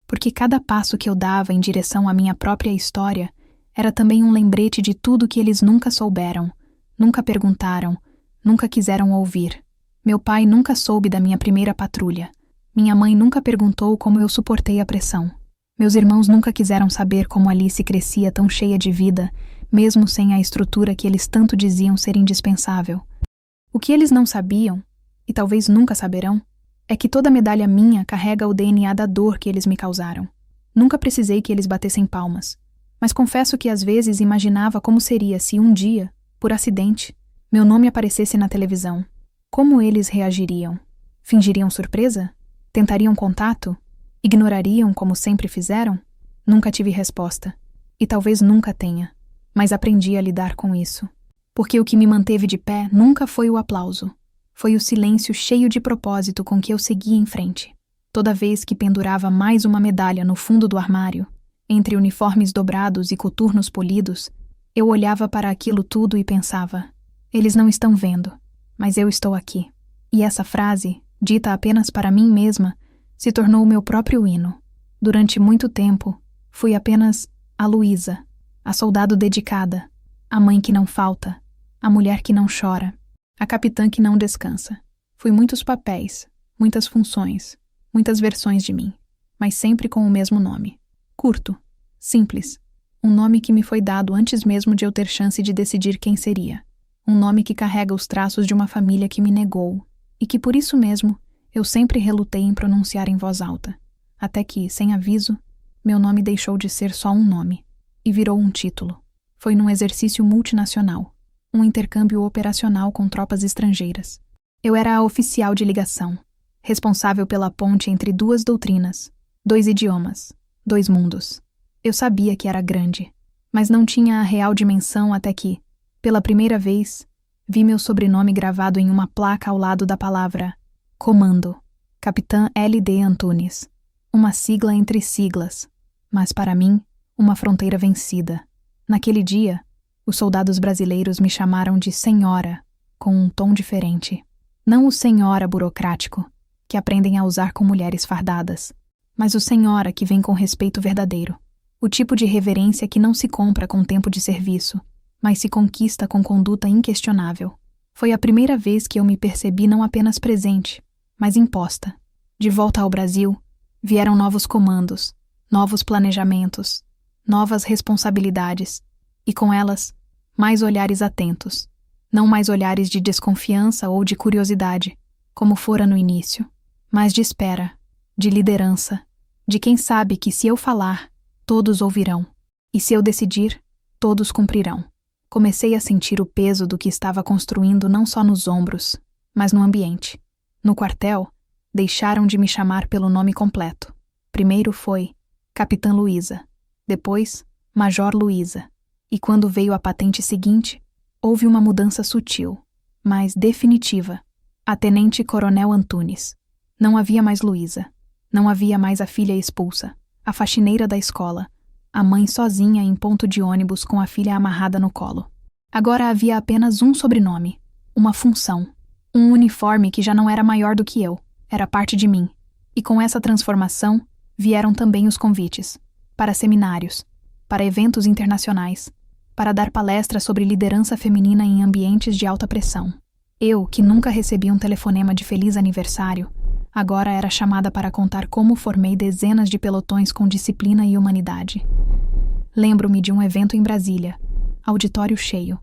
Porque cada passo que eu dava em direção à minha própria história era também um lembrete de tudo que eles nunca souberam, nunca perguntaram, nunca quiseram ouvir. Meu pai nunca soube da minha primeira patrulha. Minha mãe nunca perguntou como eu suportei a pressão. Meus irmãos nunca quiseram saber como Alice crescia tão cheia de vida, mesmo sem a estrutura que eles tanto diziam ser indispensável. O que eles não sabiam, e talvez nunca saberão, é que toda medalha minha carrega o DNA da dor que eles me causaram. Nunca precisei que eles batessem palmas, mas confesso que às vezes imaginava como seria se um dia, por acidente, meu nome aparecesse na televisão. Como eles reagiriam? Fingiriam surpresa? Tentariam contato? Ignorariam como sempre fizeram? Nunca tive resposta. E talvez nunca tenha. Mas aprendi a lidar com isso. Porque o que me manteve de pé nunca foi o aplauso. Foi o silêncio cheio de propósito com que eu seguia em frente. Toda vez que pendurava mais uma medalha no fundo do armário, entre uniformes dobrados e coturnos polidos, eu olhava para aquilo tudo e pensava: eles não estão vendo, mas eu estou aqui. E essa frase, dita apenas para mim mesma, se tornou o meu próprio hino. Durante muito tempo, fui apenas a Luísa, a soldado dedicada, a mãe que não falta, a mulher que não chora, a capitã que não descansa. Fui muitos papéis, muitas funções, muitas versões de mim, mas sempre com o mesmo nome. Curto, simples, um nome que me foi dado antes mesmo de eu ter chance de decidir quem seria. Um nome que carrega os traços de uma família que me negou, e que por isso mesmo eu sempre relutei em pronunciar em voz alta, até que, sem aviso, meu nome deixou de ser só um nome, e virou um título. Foi num exercício multinacional, um intercâmbio operacional com tropas estrangeiras. Eu era a oficial de ligação, responsável pela ponte entre duas doutrinas, 2 idiomas, 2 mundos. Eu sabia que era grande, mas não tinha a real dimensão até que, pela primeira vez, vi meu sobrenome gravado em uma placa ao lado da palavra Comando, Capitã L.D. Antunes. Uma sigla entre siglas, mas para mim, uma fronteira vencida. Naquele dia, os soldados brasileiros me chamaram de senhora, com um tom diferente. Não o senhora burocrático, que aprendem a usar com mulheres fardadas, mas o senhora que vem com respeito verdadeiro. O tipo de reverência que não se compra com tempo de serviço, mas se conquista com conduta inquestionável. Foi a primeira vez que eu me percebi não apenas presente, mas imposta. De volta ao Brasil, vieram novos comandos, novos planejamentos, novas responsabilidades, e com elas, mais olhares atentos. Não mais olhares de desconfiança ou de curiosidade, como fora no início, mas de espera, de liderança, de quem sabe que se eu falar, todos ouvirão, e se eu decidir, todos cumprirão. Comecei a sentir o peso do que estava construindo não só nos ombros, mas no ambiente. No quartel, deixaram de me chamar pelo nome completo. Primeiro foi Capitã Luísa, depois Major Luísa, e quando veio a patente seguinte, houve uma mudança sutil, mas definitiva. A Tenente Coronel Antunes. Não havia mais Luísa, não havia mais a filha expulsa, a faxineira da escola, a mãe sozinha em ponto de ônibus com a filha amarrada no colo. Agora havia apenas um sobrenome, uma função, um uniforme que já não era maior do que eu, era parte de mim. E com essa transformação, vieram também os convites, para seminários, para eventos internacionais, para dar palestras sobre liderança feminina em ambientes de alta pressão. Eu, que nunca recebi um telefonema de feliz aniversário, agora era chamada para contar como formei dezenas de pelotões com disciplina e humanidade. Lembro-me de um evento em Brasília, auditório cheio,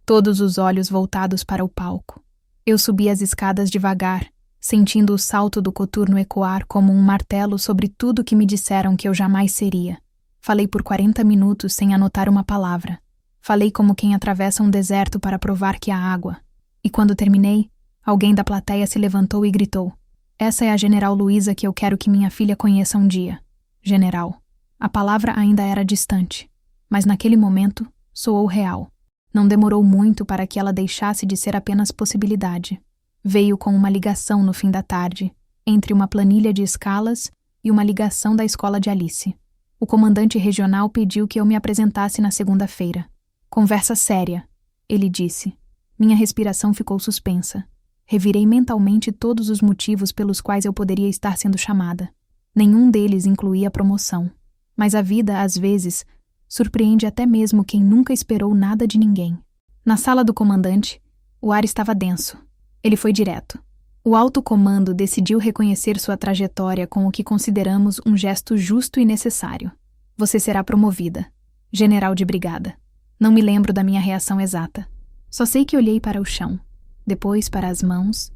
todos os olhos voltados para o palco. Eu subi as escadas devagar, sentindo o salto do coturno ecoar como um martelo sobre tudo que me disseram que eu jamais seria. Falei por 40 minutos sem anotar uma palavra. Falei como quem atravessa um deserto para provar que há água. E quando terminei, alguém da plateia se levantou e gritou: "Essa é a General Luísa que eu quero que minha filha conheça um dia." General. A palavra ainda era distante, mas naquele momento soou real. Não demorou muito para que ela deixasse de ser apenas possibilidade. Veio com uma ligação no fim da tarde, entre uma planilha de escalas e uma ligação da escola de Alice. O comandante regional pediu que eu me apresentasse na segunda-feira. "Conversa séria", ele disse. Minha respiração ficou suspensa. Revirei mentalmente todos os motivos pelos quais eu poderia estar sendo chamada. Nenhum deles incluía promoção. Mas a vida, às vezes, surpreende até mesmo quem nunca esperou nada de ninguém. Na sala do comandante, o ar estava denso. Ele foi direto. O alto comando decidiu reconhecer sua trajetória com o que consideramos um gesto justo e necessário. "Você será promovida. General de brigada." Não me lembro da minha reação exata. Só sei que olhei para o chão, depois para as mãos,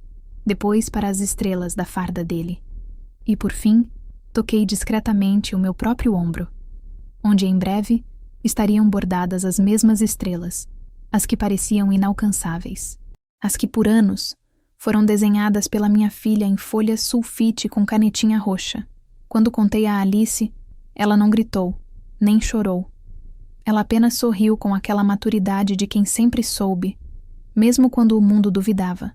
depois para as estrelas da farda dele. E, por fim, toquei discretamente o meu próprio ombro, onde em breve estariam bordadas as mesmas estrelas, as que pareciam inalcançáveis, as que por anos foram desenhadas pela minha filha em folhas sulfite com canetinha roxa. Quando contei a Alice, ela não gritou, nem chorou. Ela apenas sorriu com aquela maturidade de quem sempre soube, mesmo quando o mundo duvidava,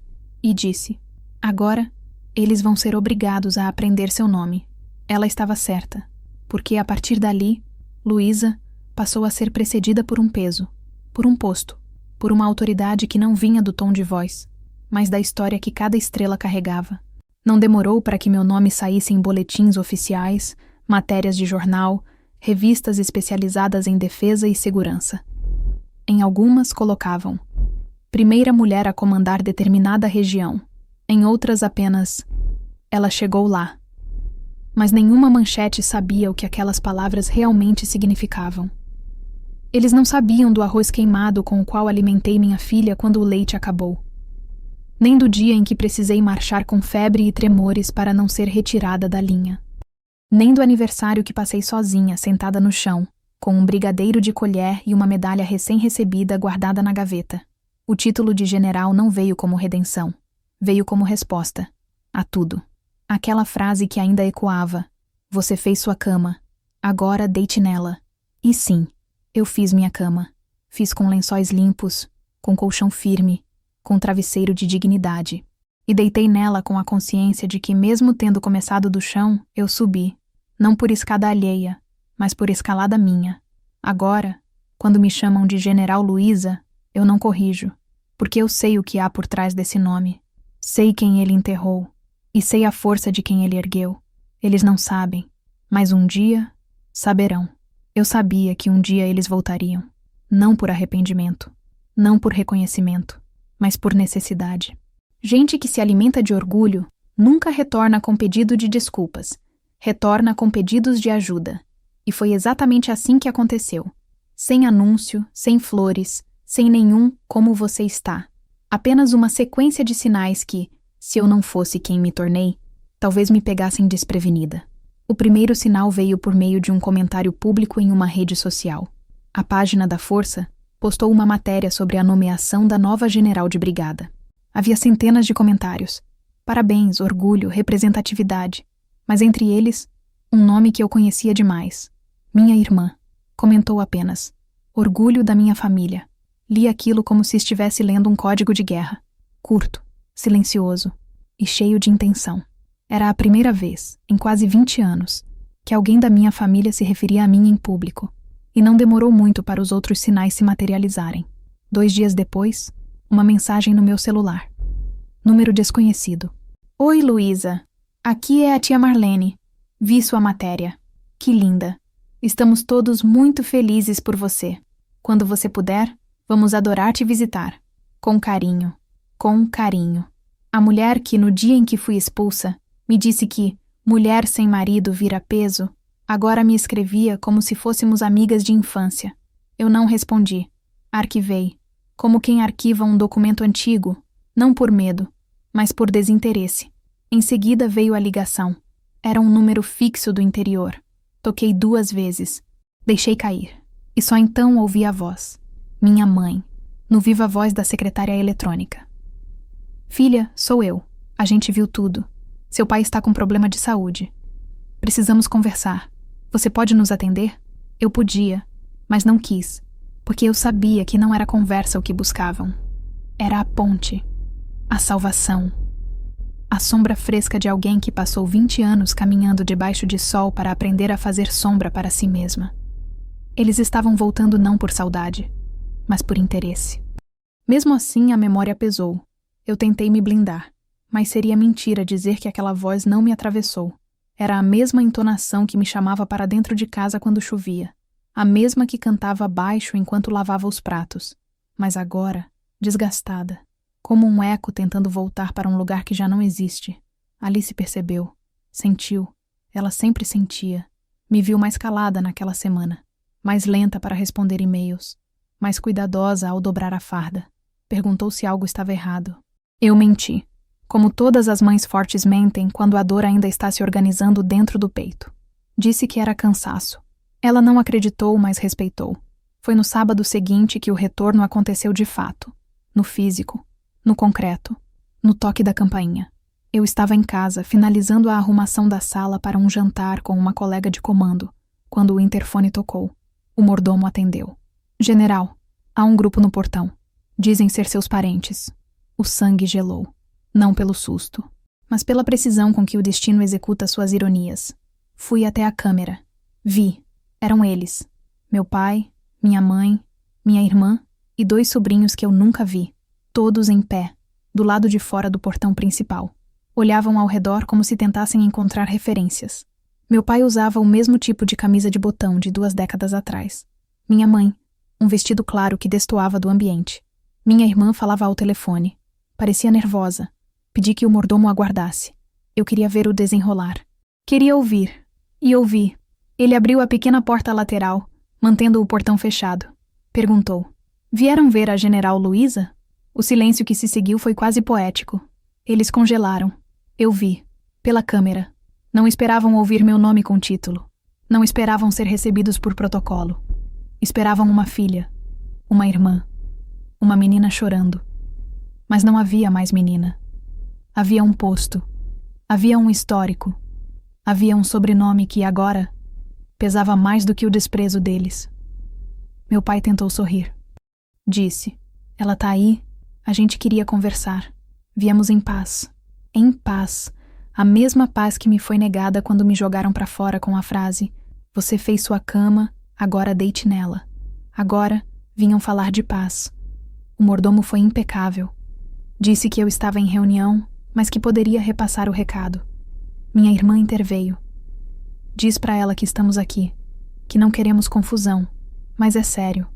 e disse: agora, eles vão ser obrigados a aprender seu nome. Ela estava certa, porque a partir dali, Luísa passou a ser precedida por um peso, por um posto, por uma autoridade que não vinha do tom de voz, mas da história que cada estrela carregava. Não demorou para que meu nome saísse em boletins oficiais, matérias de jornal, revistas especializadas em defesa e segurança. Em algumas colocavam: primeira mulher a comandar determinada região. Em outras apenas: ela chegou lá. Mas nenhuma manchete sabia o que aquelas palavras realmente significavam. Eles não sabiam do arroz queimado com o qual alimentei minha filha quando o leite acabou. Nem do dia em que precisei marchar com febre e tremores para não ser retirada da linha. Nem do aniversário que passei sozinha, sentada no chão, com um brigadeiro de colher e uma medalha recém-recebida guardada na gaveta. O título de general não veio como redenção. Veio como resposta a tudo. Aquela frase que ainda ecoava: você fez sua cama, agora deite nela. E sim, eu fiz minha cama. Fiz com lençóis limpos, com colchão firme, com travesseiro de dignidade. E deitei nela com a consciência de que, mesmo tendo começado do chão, eu subi, não por escada alheia, mas por escalada minha. Agora, quando me chamam de General Luísa, eu não corrijo, porque eu sei o que há por trás desse nome. Sei quem ele enterrou, e sei a força de quem ele ergueu. Eles não sabem, mas um dia saberão. Eu sabia que um dia eles voltariam, não por arrependimento, não por reconhecimento, mas por necessidade. Gente que se alimenta de orgulho nunca retorna com pedido de desculpas, retorna com pedidos de ajuda. E foi exatamente assim que aconteceu. Sem anúncio, sem flores, sem nenhum como você está. Apenas uma sequência de sinais que, se eu não fosse quem me tornei, talvez me pegassem desprevenida. O primeiro sinal veio por meio de um comentário público em uma rede social. A página da Força postou uma matéria sobre a nomeação da nova general de brigada. Havia centenas de comentários. Parabéns, orgulho, representatividade. Mas entre eles, um nome que eu conhecia demais. Minha irmã. Comentou apenas: orgulho da minha família. Li aquilo como se estivesse lendo um código de guerra. Curto, silencioso e cheio de intenção. Era a primeira vez, em quase 20 anos, que alguém da minha família se referia a mim em público. E não demorou muito para os outros sinais se materializarem. 2 dias depois, uma mensagem no meu celular. Número desconhecido. Oi, Luísa. Aqui é a tia Marlene. Vi sua matéria. Que linda. Estamos todos muito felizes por você. Quando você puder, vamos adorar te visitar. Com carinho. Com carinho. A mulher que, no dia em que fui expulsa, me disse que mulher sem marido vira peso, agora me escrevia como se fôssemos amigas de infância. Eu não respondi. Arquivei. Como quem arquiva um documento antigo, não por medo, mas por desinteresse. Em seguida veio a ligação. Era um número fixo do interior. Toquei 2 vezes. Deixei cair. E só então ouvi a voz. Minha mãe, no viva voz da secretária eletrônica. Filha, sou eu. A gente viu tudo. Seu pai está com problema de saúde. Precisamos conversar. Você pode nos atender? Eu podia, mas não quis, porque eu sabia que não era conversa o que buscavam. Era a ponte. A salvação. A sombra fresca de alguém que passou 20 anos caminhando debaixo de sol para aprender a fazer sombra para si mesma. Eles estavam voltando não por saudade, mas por interesse. Mesmo assim, a memória pesou. Eu tentei me blindar, mas seria mentira dizer que aquela voz não me atravessou. Era a mesma entonação que me chamava para dentro de casa quando chovia, a mesma que cantava baixo enquanto lavava os pratos, mas agora, desgastada, como um eco tentando voltar para um lugar que já não existe. Alice percebeu, sentiu, ela sempre sentia. Me viu mais calada naquela semana, mais lenta para responder e-mails, mais cuidadosa ao dobrar a farda. Perguntou se algo estava errado. Eu menti, como todas as mães fortes mentem quando a dor ainda está se organizando dentro do peito. Disse que era cansaço. Ela não acreditou, mas respeitou. Foi no sábado seguinte que o retorno aconteceu de fato, no físico, no concreto, no toque da campainha. Eu estava em casa, finalizando a arrumação da sala para um jantar com uma colega de comando, quando o interfone tocou. O mordomo atendeu. General, há um grupo no portão. Dizem ser seus parentes. O sangue gelou. Não pelo susto, mas pela precisão com que o destino executa suas ironias. Fui até a câmera. Vi. Eram eles. Meu pai, minha mãe, minha irmã e 2 sobrinhos que eu nunca vi. Todos em pé, do lado de fora do portão principal. Olhavam ao redor como se tentassem encontrar referências. Meu pai usava o mesmo tipo de camisa de botão de 2 décadas atrás. Minha mãe, um vestido claro que destoava do ambiente. Minha irmã falava ao telefone. Parecia nervosa. Pedi que o mordomo aguardasse. Eu queria ver o desenrolar. Queria ouvir. E ouvi. Ele abriu a pequena porta lateral, mantendo o portão fechado. Perguntou: "Vieram ver a General Luísa?" O silêncio que se seguiu foi quase poético. Eles congelaram. Eu vi. Pela câmera. Não esperavam ouvir meu nome com título. Não esperavam ser recebidos por protocolo. Esperavam uma filha. Uma irmã. Uma menina chorando. Mas não havia mais menina. Havia um posto. Havia um histórico. Havia um sobrenome que, agora, pesava mais do que o desprezo deles. Meu pai tentou sorrir. Disse: "Ela tá aí? A gente queria conversar. Viemos em paz. Em paz. A mesma paz que me foi negada quando me jogaram pra fora com a frase: 'Você fez sua cama, agora deite nela.' Agora, vinham falar de paz. O mordomo foi impecável. Disse que eu estava em reunião, mas que poderia repassar o recado. Minha irmã interveio. Diz pra ela que estamos aqui, que não queremos confusão, mas é sério.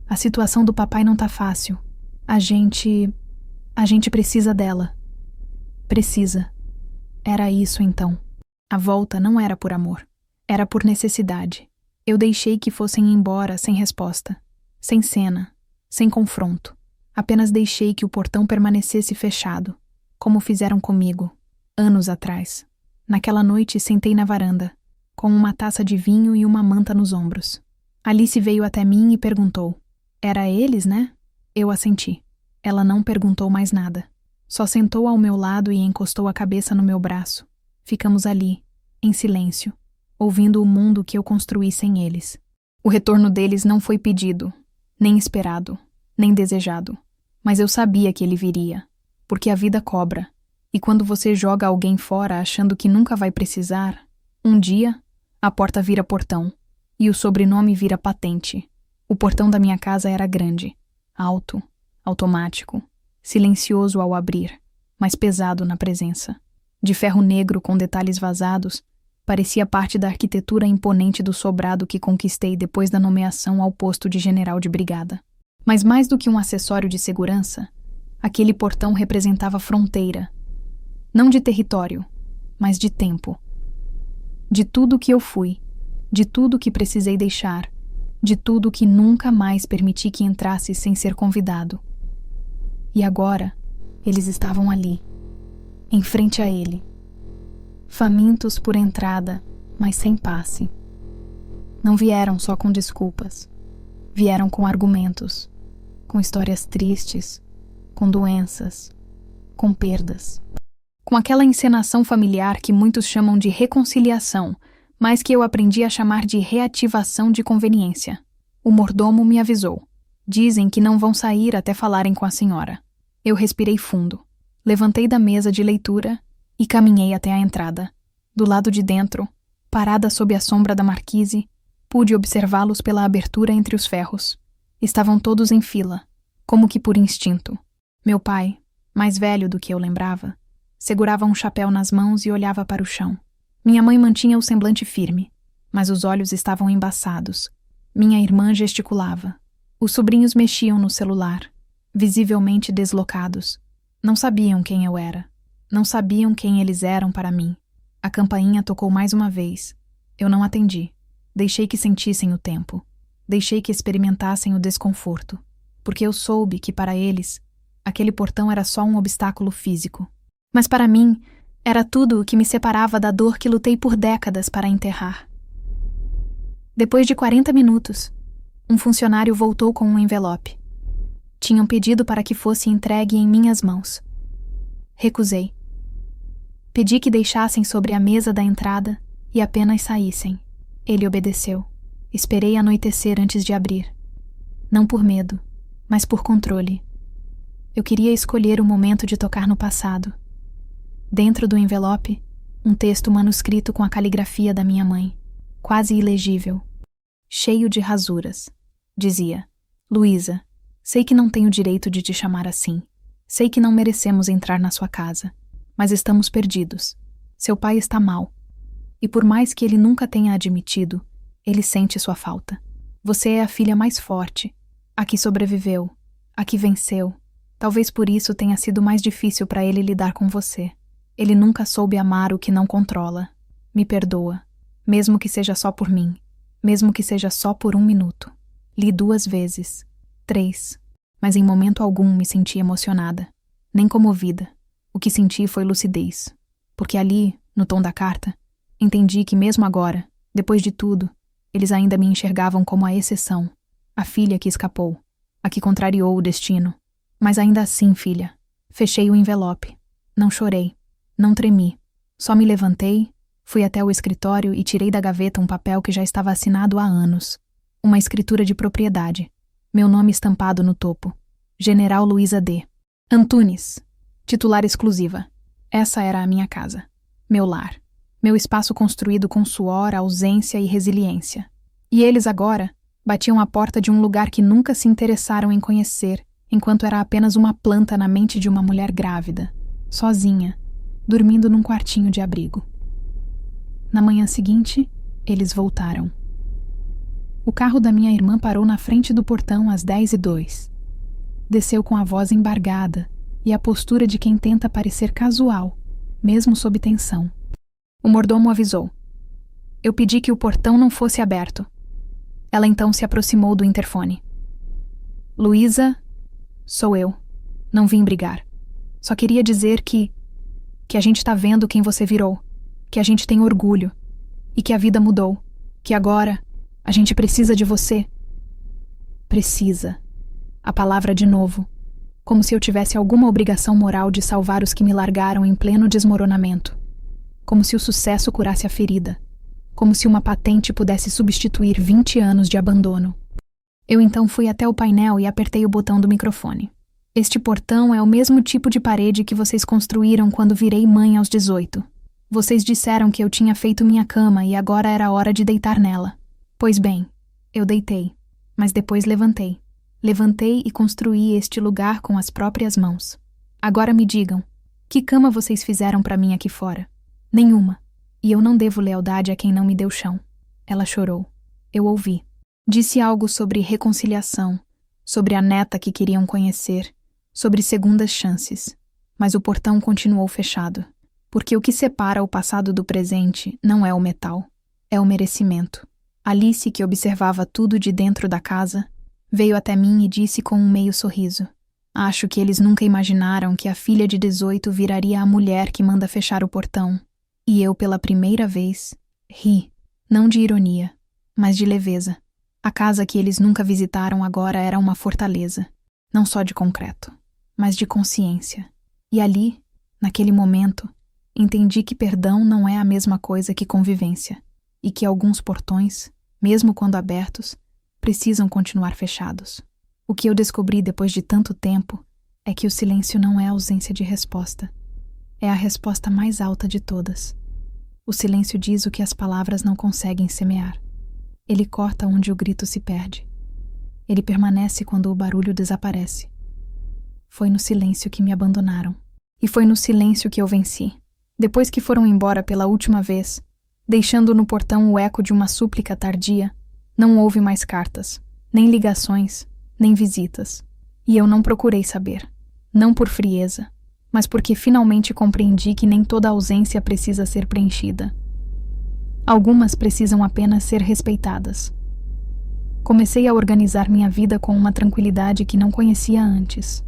A situação do papai não tá fácil. A gente precisa dela. Precisa. Era isso então. A volta não era por amor. Era por necessidade. Eu deixei que fossem embora sem resposta. Sem cena. Sem confronto. Apenas deixei que o portão permanecesse fechado. Como fizeram comigo. Anos atrás. Naquela noite sentei na varanda, com uma taça de vinho e uma manta nos ombros. Alice veio até mim e perguntou: "Era eles, né?" Eu assenti. Ela não perguntou mais nada. Só sentou ao meu lado e encostou a cabeça no meu braço. Ficamos ali, em silêncio, ouvindo o mundo que eu construí sem eles. O retorno deles não foi pedido, nem esperado, nem desejado. Mas eu sabia que ele viria, porque a vida cobra. E quando você joga alguém fora achando que nunca vai precisar, um dia, a porta vira portão, e o sobrenome vira patente. O portão da minha casa era grande, alto, automático, silencioso ao abrir, mas pesado na presença. De ferro negro com detalhes vazados, parecia parte da arquitetura imponente do sobrado que conquistei depois da nomeação ao posto de general de brigada. Mas mais do que um acessório de segurança, aquele portão representava fronteira. Não de território, mas de tempo. De tudo que eu fui, de tudo que precisei deixar, de tudo que nunca mais permiti que entrasse sem ser convidado. E agora, eles estavam ali, em frente a ele. Famintos por entrada, mas sem passe. Não vieram só com desculpas. Vieram com argumentos, com histórias tristes, com doenças, com perdas. Com aquela encenação familiar que muitos chamam de reconciliação, mas que eu aprendi a chamar de reativação de conveniência. O mordomo me avisou. Dizem que não vão sair até falarem com a senhora. Eu respirei fundo. Levantei da mesa de leitura e caminhei até a entrada. Do lado de dentro, parada sob a sombra da marquise, pude observá-los pela abertura entre os ferros. Estavam todos em fila, como que por instinto. Meu pai, mais velho do que eu lembrava, segurava um chapéu nas mãos e olhava para o chão. Minha mãe mantinha o semblante firme, mas os olhos estavam embaçados. Minha irmã gesticulava. Os sobrinhos mexiam no celular, visivelmente deslocados. Não sabiam quem eu era. Não sabiam quem eles eram para mim. A campainha tocou mais uma vez. Eu não atendi. Deixei que sentissem o tempo. Deixei que experimentassem o desconforto. Porque eu soube que, para eles, aquele portão era só um obstáculo físico. Mas para mim, era tudo o que me separava da dor que lutei por décadas para enterrar. Depois de 40 minutos, um funcionário voltou com um envelope. Tinham pedido para que fosse entregue em minhas mãos. Recusei. Pedi que deixassem sobre a mesa da entrada e apenas saíssem. Ele obedeceu. Esperei anoitecer antes de abrir. Não por medo, mas por controle. Eu queria escolher o momento de tocar no passado. Dentro do envelope, um texto manuscrito com a caligrafia da minha mãe, quase ilegível, cheio de rasuras. Dizia: Luísa, sei que não tenho direito de te chamar assim. Sei que não merecemos entrar na sua casa, mas estamos perdidos. Seu pai está mal. E por mais que ele nunca tenha admitido, ele sente sua falta. Você é a filha mais forte, a que sobreviveu, a que venceu. Talvez por isso tenha sido mais difícil para ele lidar com você. Ele nunca soube amar o que não controla. Me perdoa, mesmo que seja só por mim, mesmo que seja só por 1 minuto. Li 2 vezes, 3, mas em momento algum me senti emocionada, nem comovida. O que senti foi lucidez, porque ali, no tom da carta, entendi que mesmo agora, depois de tudo, eles ainda me enxergavam como a exceção, a filha que escapou, a que contrariou o destino. Mas ainda assim, filha, fechei o envelope. Não chorei, não tremi. Só me levantei, fui até o escritório e tirei da gaveta um papel que já estava assinado há anos. Uma escritura de propriedade. Meu nome estampado no topo. General Luísa D. Antunes. Titular exclusiva. Essa era a minha casa. Meu lar. Meu espaço construído com suor, ausência e resiliência. E eles agora batiam a porta de um lugar que nunca se interessaram em conhecer, enquanto era apenas uma planta na mente de uma mulher grávida, sozinha, dormindo num quartinho de abrigo. Na manhã seguinte, eles voltaram. O carro da minha irmã parou na frente do portão às 10h02. Desceu com a voz embargada e a postura de quem tenta parecer casual, mesmo sob tensão. O mordomo avisou. Eu pedi que o portão não fosse aberto. Ela então se aproximou do interfone. Luísa, sou eu. Não vim brigar. Só queria dizer que a gente tá vendo quem você virou, que a gente tem orgulho e que a vida mudou, que agora a gente precisa de você. Precisa. A palavra de novo, como se eu tivesse alguma obrigação moral de salvar os que me largaram em pleno desmoronamento. Como se o sucesso curasse a ferida. Como se uma patente pudesse substituir 20 anos de abandono. Eu então fui até o painel e apertei o botão do microfone. Este portão é o mesmo tipo de parede que vocês construíram quando virei mãe aos 18. Vocês disseram que eu tinha feito minha cama e agora era hora de deitar nela. Pois bem, eu deitei, mas depois levantei. Levantei e construí este lugar com as próprias mãos. Agora me digam, que cama vocês fizeram para mim aqui fora? Nenhuma. E eu não devo lealdade a quem não me deu chão. Ela chorou. Eu ouvi. Disse algo sobre reconciliação, sobre a neta que queriam conhecer, sobre segundas chances. Mas o portão continuou fechado, porque o que separa o passado do presente não é o metal, é o merecimento. Alice, que observava tudo de dentro da casa, veio até mim e disse com um meio sorriso: Acho que eles nunca imaginaram que a filha de 18 viraria a mulher que manda fechar o portão. E eu, pela primeira vez, ri, não de ironia, mas de leveza. A casa que eles nunca visitaram agora era uma fortaleza, não só de concreto, mas de consciência. E ali, naquele momento, entendi que perdão não é a mesma coisa que convivência, e que alguns portões, mesmo quando abertos, precisam continuar fechados. O que eu descobri depois de tanto tempo é que o silêncio não é ausência de resposta. É a resposta mais alta de todas. O silêncio diz o que as palavras não conseguem semear. Ele corta onde o grito se perde. Ele permanece quando o barulho desaparece. Foi no silêncio que me abandonaram. E foi no silêncio que eu venci. Depois que foram embora pela última vez, deixando no portão o eco de uma súplica tardia, não houve mais cartas, nem ligações, nem visitas. E eu não procurei saber. Não por frieza, mas porque finalmente compreendi que nem toda ausência precisa ser preenchida. Algumas precisam apenas ser respeitadas. Comecei a organizar minha vida com uma tranquilidade que não conhecia antes.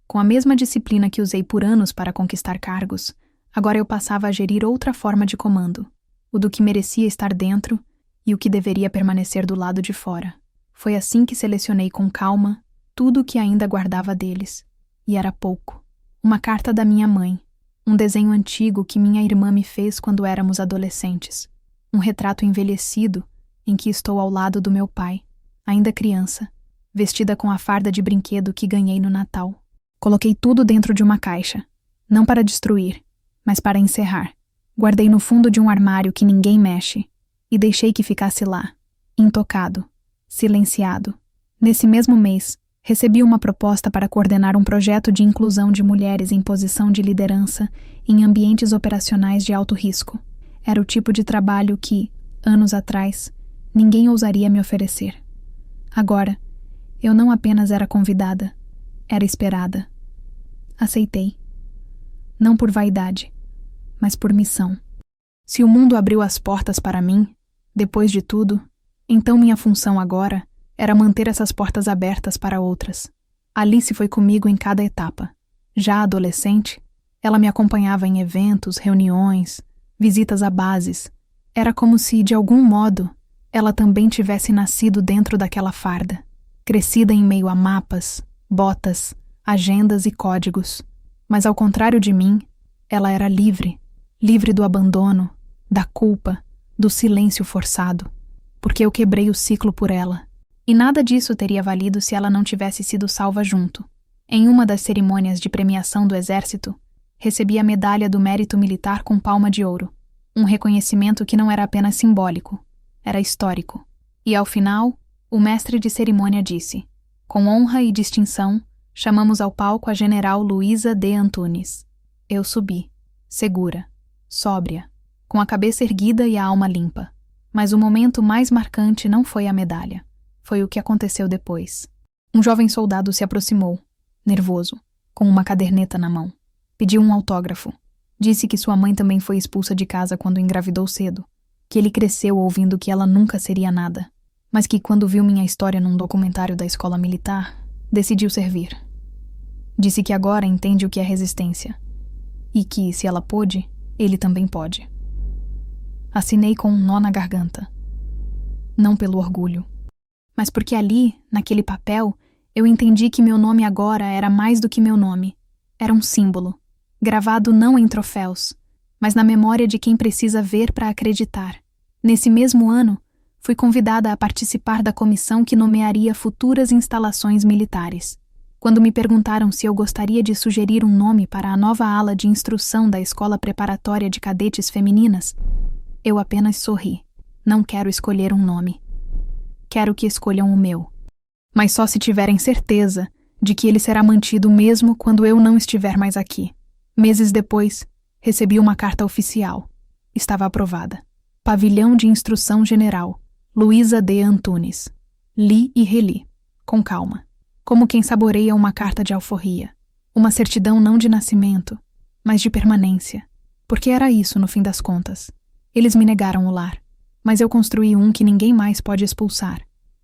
Com a mesma disciplina que usei por anos para conquistar cargos, agora eu passava a gerir outra forma de comando, o do que merecia estar dentro e o que deveria permanecer do lado de fora. Foi assim que selecionei com calma tudo o que ainda guardava deles. E era pouco. Uma carta da minha mãe, um desenho antigo que minha irmã me fez quando éramos adolescentes, um retrato envelhecido em que estou ao lado do meu pai, ainda criança, vestida com a farda de brinquedo que ganhei no Natal. Coloquei tudo dentro de uma caixa, não para destruir, Mas para encerrar, guardei no fundo de um armário que ninguém mexe e deixei que ficasse lá, intocado, silenciado. Nesse mesmo mês, recebi uma proposta para coordenar um projeto de inclusão de mulheres em posição de liderança em ambientes operacionais de alto risco. Era o tipo de trabalho que, anos atrás, ninguém ousaria me oferecer. Agora, eu não apenas era convidada, era esperada. Aceitei. Não por vaidade, mas por missão. Se o mundo abriu as portas para mim, depois de tudo, então minha função agora era manter essas portas abertas para outras. Alice foi comigo em cada etapa. Já adolescente, ela me acompanhava em eventos, reuniões, visitas a bases. Era como se, de algum modo, ela também tivesse nascido dentro daquela farda, crescida em meio a mapas, botas, agendas e códigos. Mas ao contrário de mim, ela era livre, livre do abandono, da culpa, do silêncio forçado, porque eu quebrei o ciclo por ela. E nada disso teria valido se ela não tivesse sido salva junto. Em uma das cerimônias de premiação do Exército, recebi a Medalha do Mérito Militar com palma de ouro, um reconhecimento que não era apenas simbólico, era histórico. E ao final, o mestre de cerimônia disse: "Com honra e distinção, chamamos ao palco a General Luísa D. Antunes." Eu subi, segura, sóbria, com a cabeça erguida e a alma limpa. Mas o momento mais marcante não foi a medalha. Foi o que aconteceu depois. Um jovem soldado se aproximou, nervoso, com uma caderneta na mão. Pediu um autógrafo. Disse que sua mãe também foi expulsa de casa quando engravidou cedo, que ele cresceu ouvindo que ela nunca seria nada, mas que quando viu minha história num documentário da escola militar, decidiu servir. Disse que agora entende o que é resistência, e que, se ela pôde, ele também pode. Assinei com um nó na garganta. Não pelo orgulho, mas porque ali, naquele papel, eu entendi que meu nome agora era mais do que meu nome. Era um símbolo, gravado não em troféus, mas na memória de quem precisa ver para acreditar. Nesse mesmo ano, fui convidada a participar da comissão que nomearia futuras instalações militares. Quando me perguntaram se eu gostaria de sugerir um nome para a nova ala de instrução da Escola Preparatória de Cadetes Femininas, eu apenas sorri. Não quero escolher um nome. Quero que escolham o meu. Mas só se tiverem certeza de que ele será mantido mesmo quando eu não estiver mais aqui. Meses depois, recebi uma carta oficial. Estava aprovada. Pavilhão de Instrução General, Luísa D. Antunes. Li e reli, com calma, como quem saboreia uma carta de alforria. Uma certidão não de nascimento, mas de permanência. Porque era isso, no fim das contas. Eles me negaram o lar, mas eu construí um que ninguém mais pode expulsar.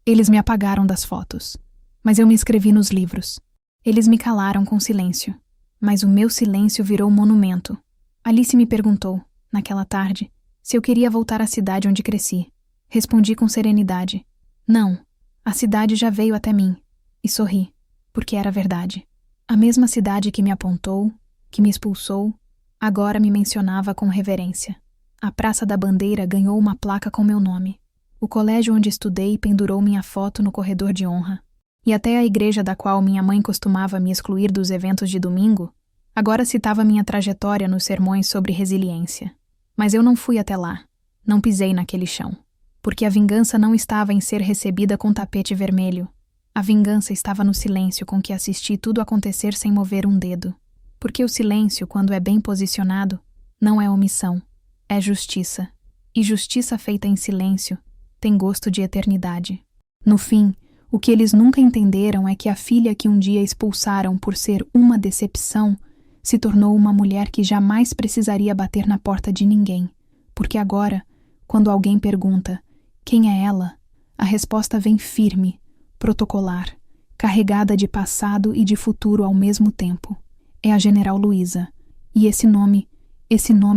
Eles me apagaram das fotos, mas eu me escrevi nos livros. Eles me calaram com silêncio, mas o meu silêncio virou monumento. Alice me perguntou, naquela tarde, se eu queria voltar à cidade onde cresci. Respondi com serenidade: não, a cidade já veio até mim. E sorri, porque era verdade. A mesma cidade que me apontou, que me expulsou, agora me mencionava com reverência. A Praça da Bandeira ganhou uma placa com meu nome. O colégio onde estudei pendurou minha foto no corredor de honra. E até a igreja da qual minha mãe costumava me excluir dos eventos de domingo, agora citava minha trajetória nos sermões sobre resiliência. Mas eu não fui até lá, não pisei naquele chão. Porque a vingança não estava em ser recebida com tapete vermelho. A vingança estava no silêncio com que assisti tudo acontecer sem mover um dedo. Porque o silêncio, quando é bem posicionado, não é omissão. É justiça, e justiça feita em silêncio tem gosto de eternidade. No fim, o que eles nunca entenderam é que a filha que um dia expulsaram por ser uma decepção se tornou uma mulher que jamais precisaria bater na porta de ninguém, porque agora, quando alguém pergunta quem é ela, a resposta vem firme, protocolar, carregada de passado e de futuro ao mesmo tempo. É a General Luísa, e esse nome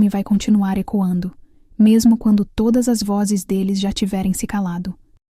vai continuar ecoando, mesmo quando todas as vozes deles já tiverem se calado.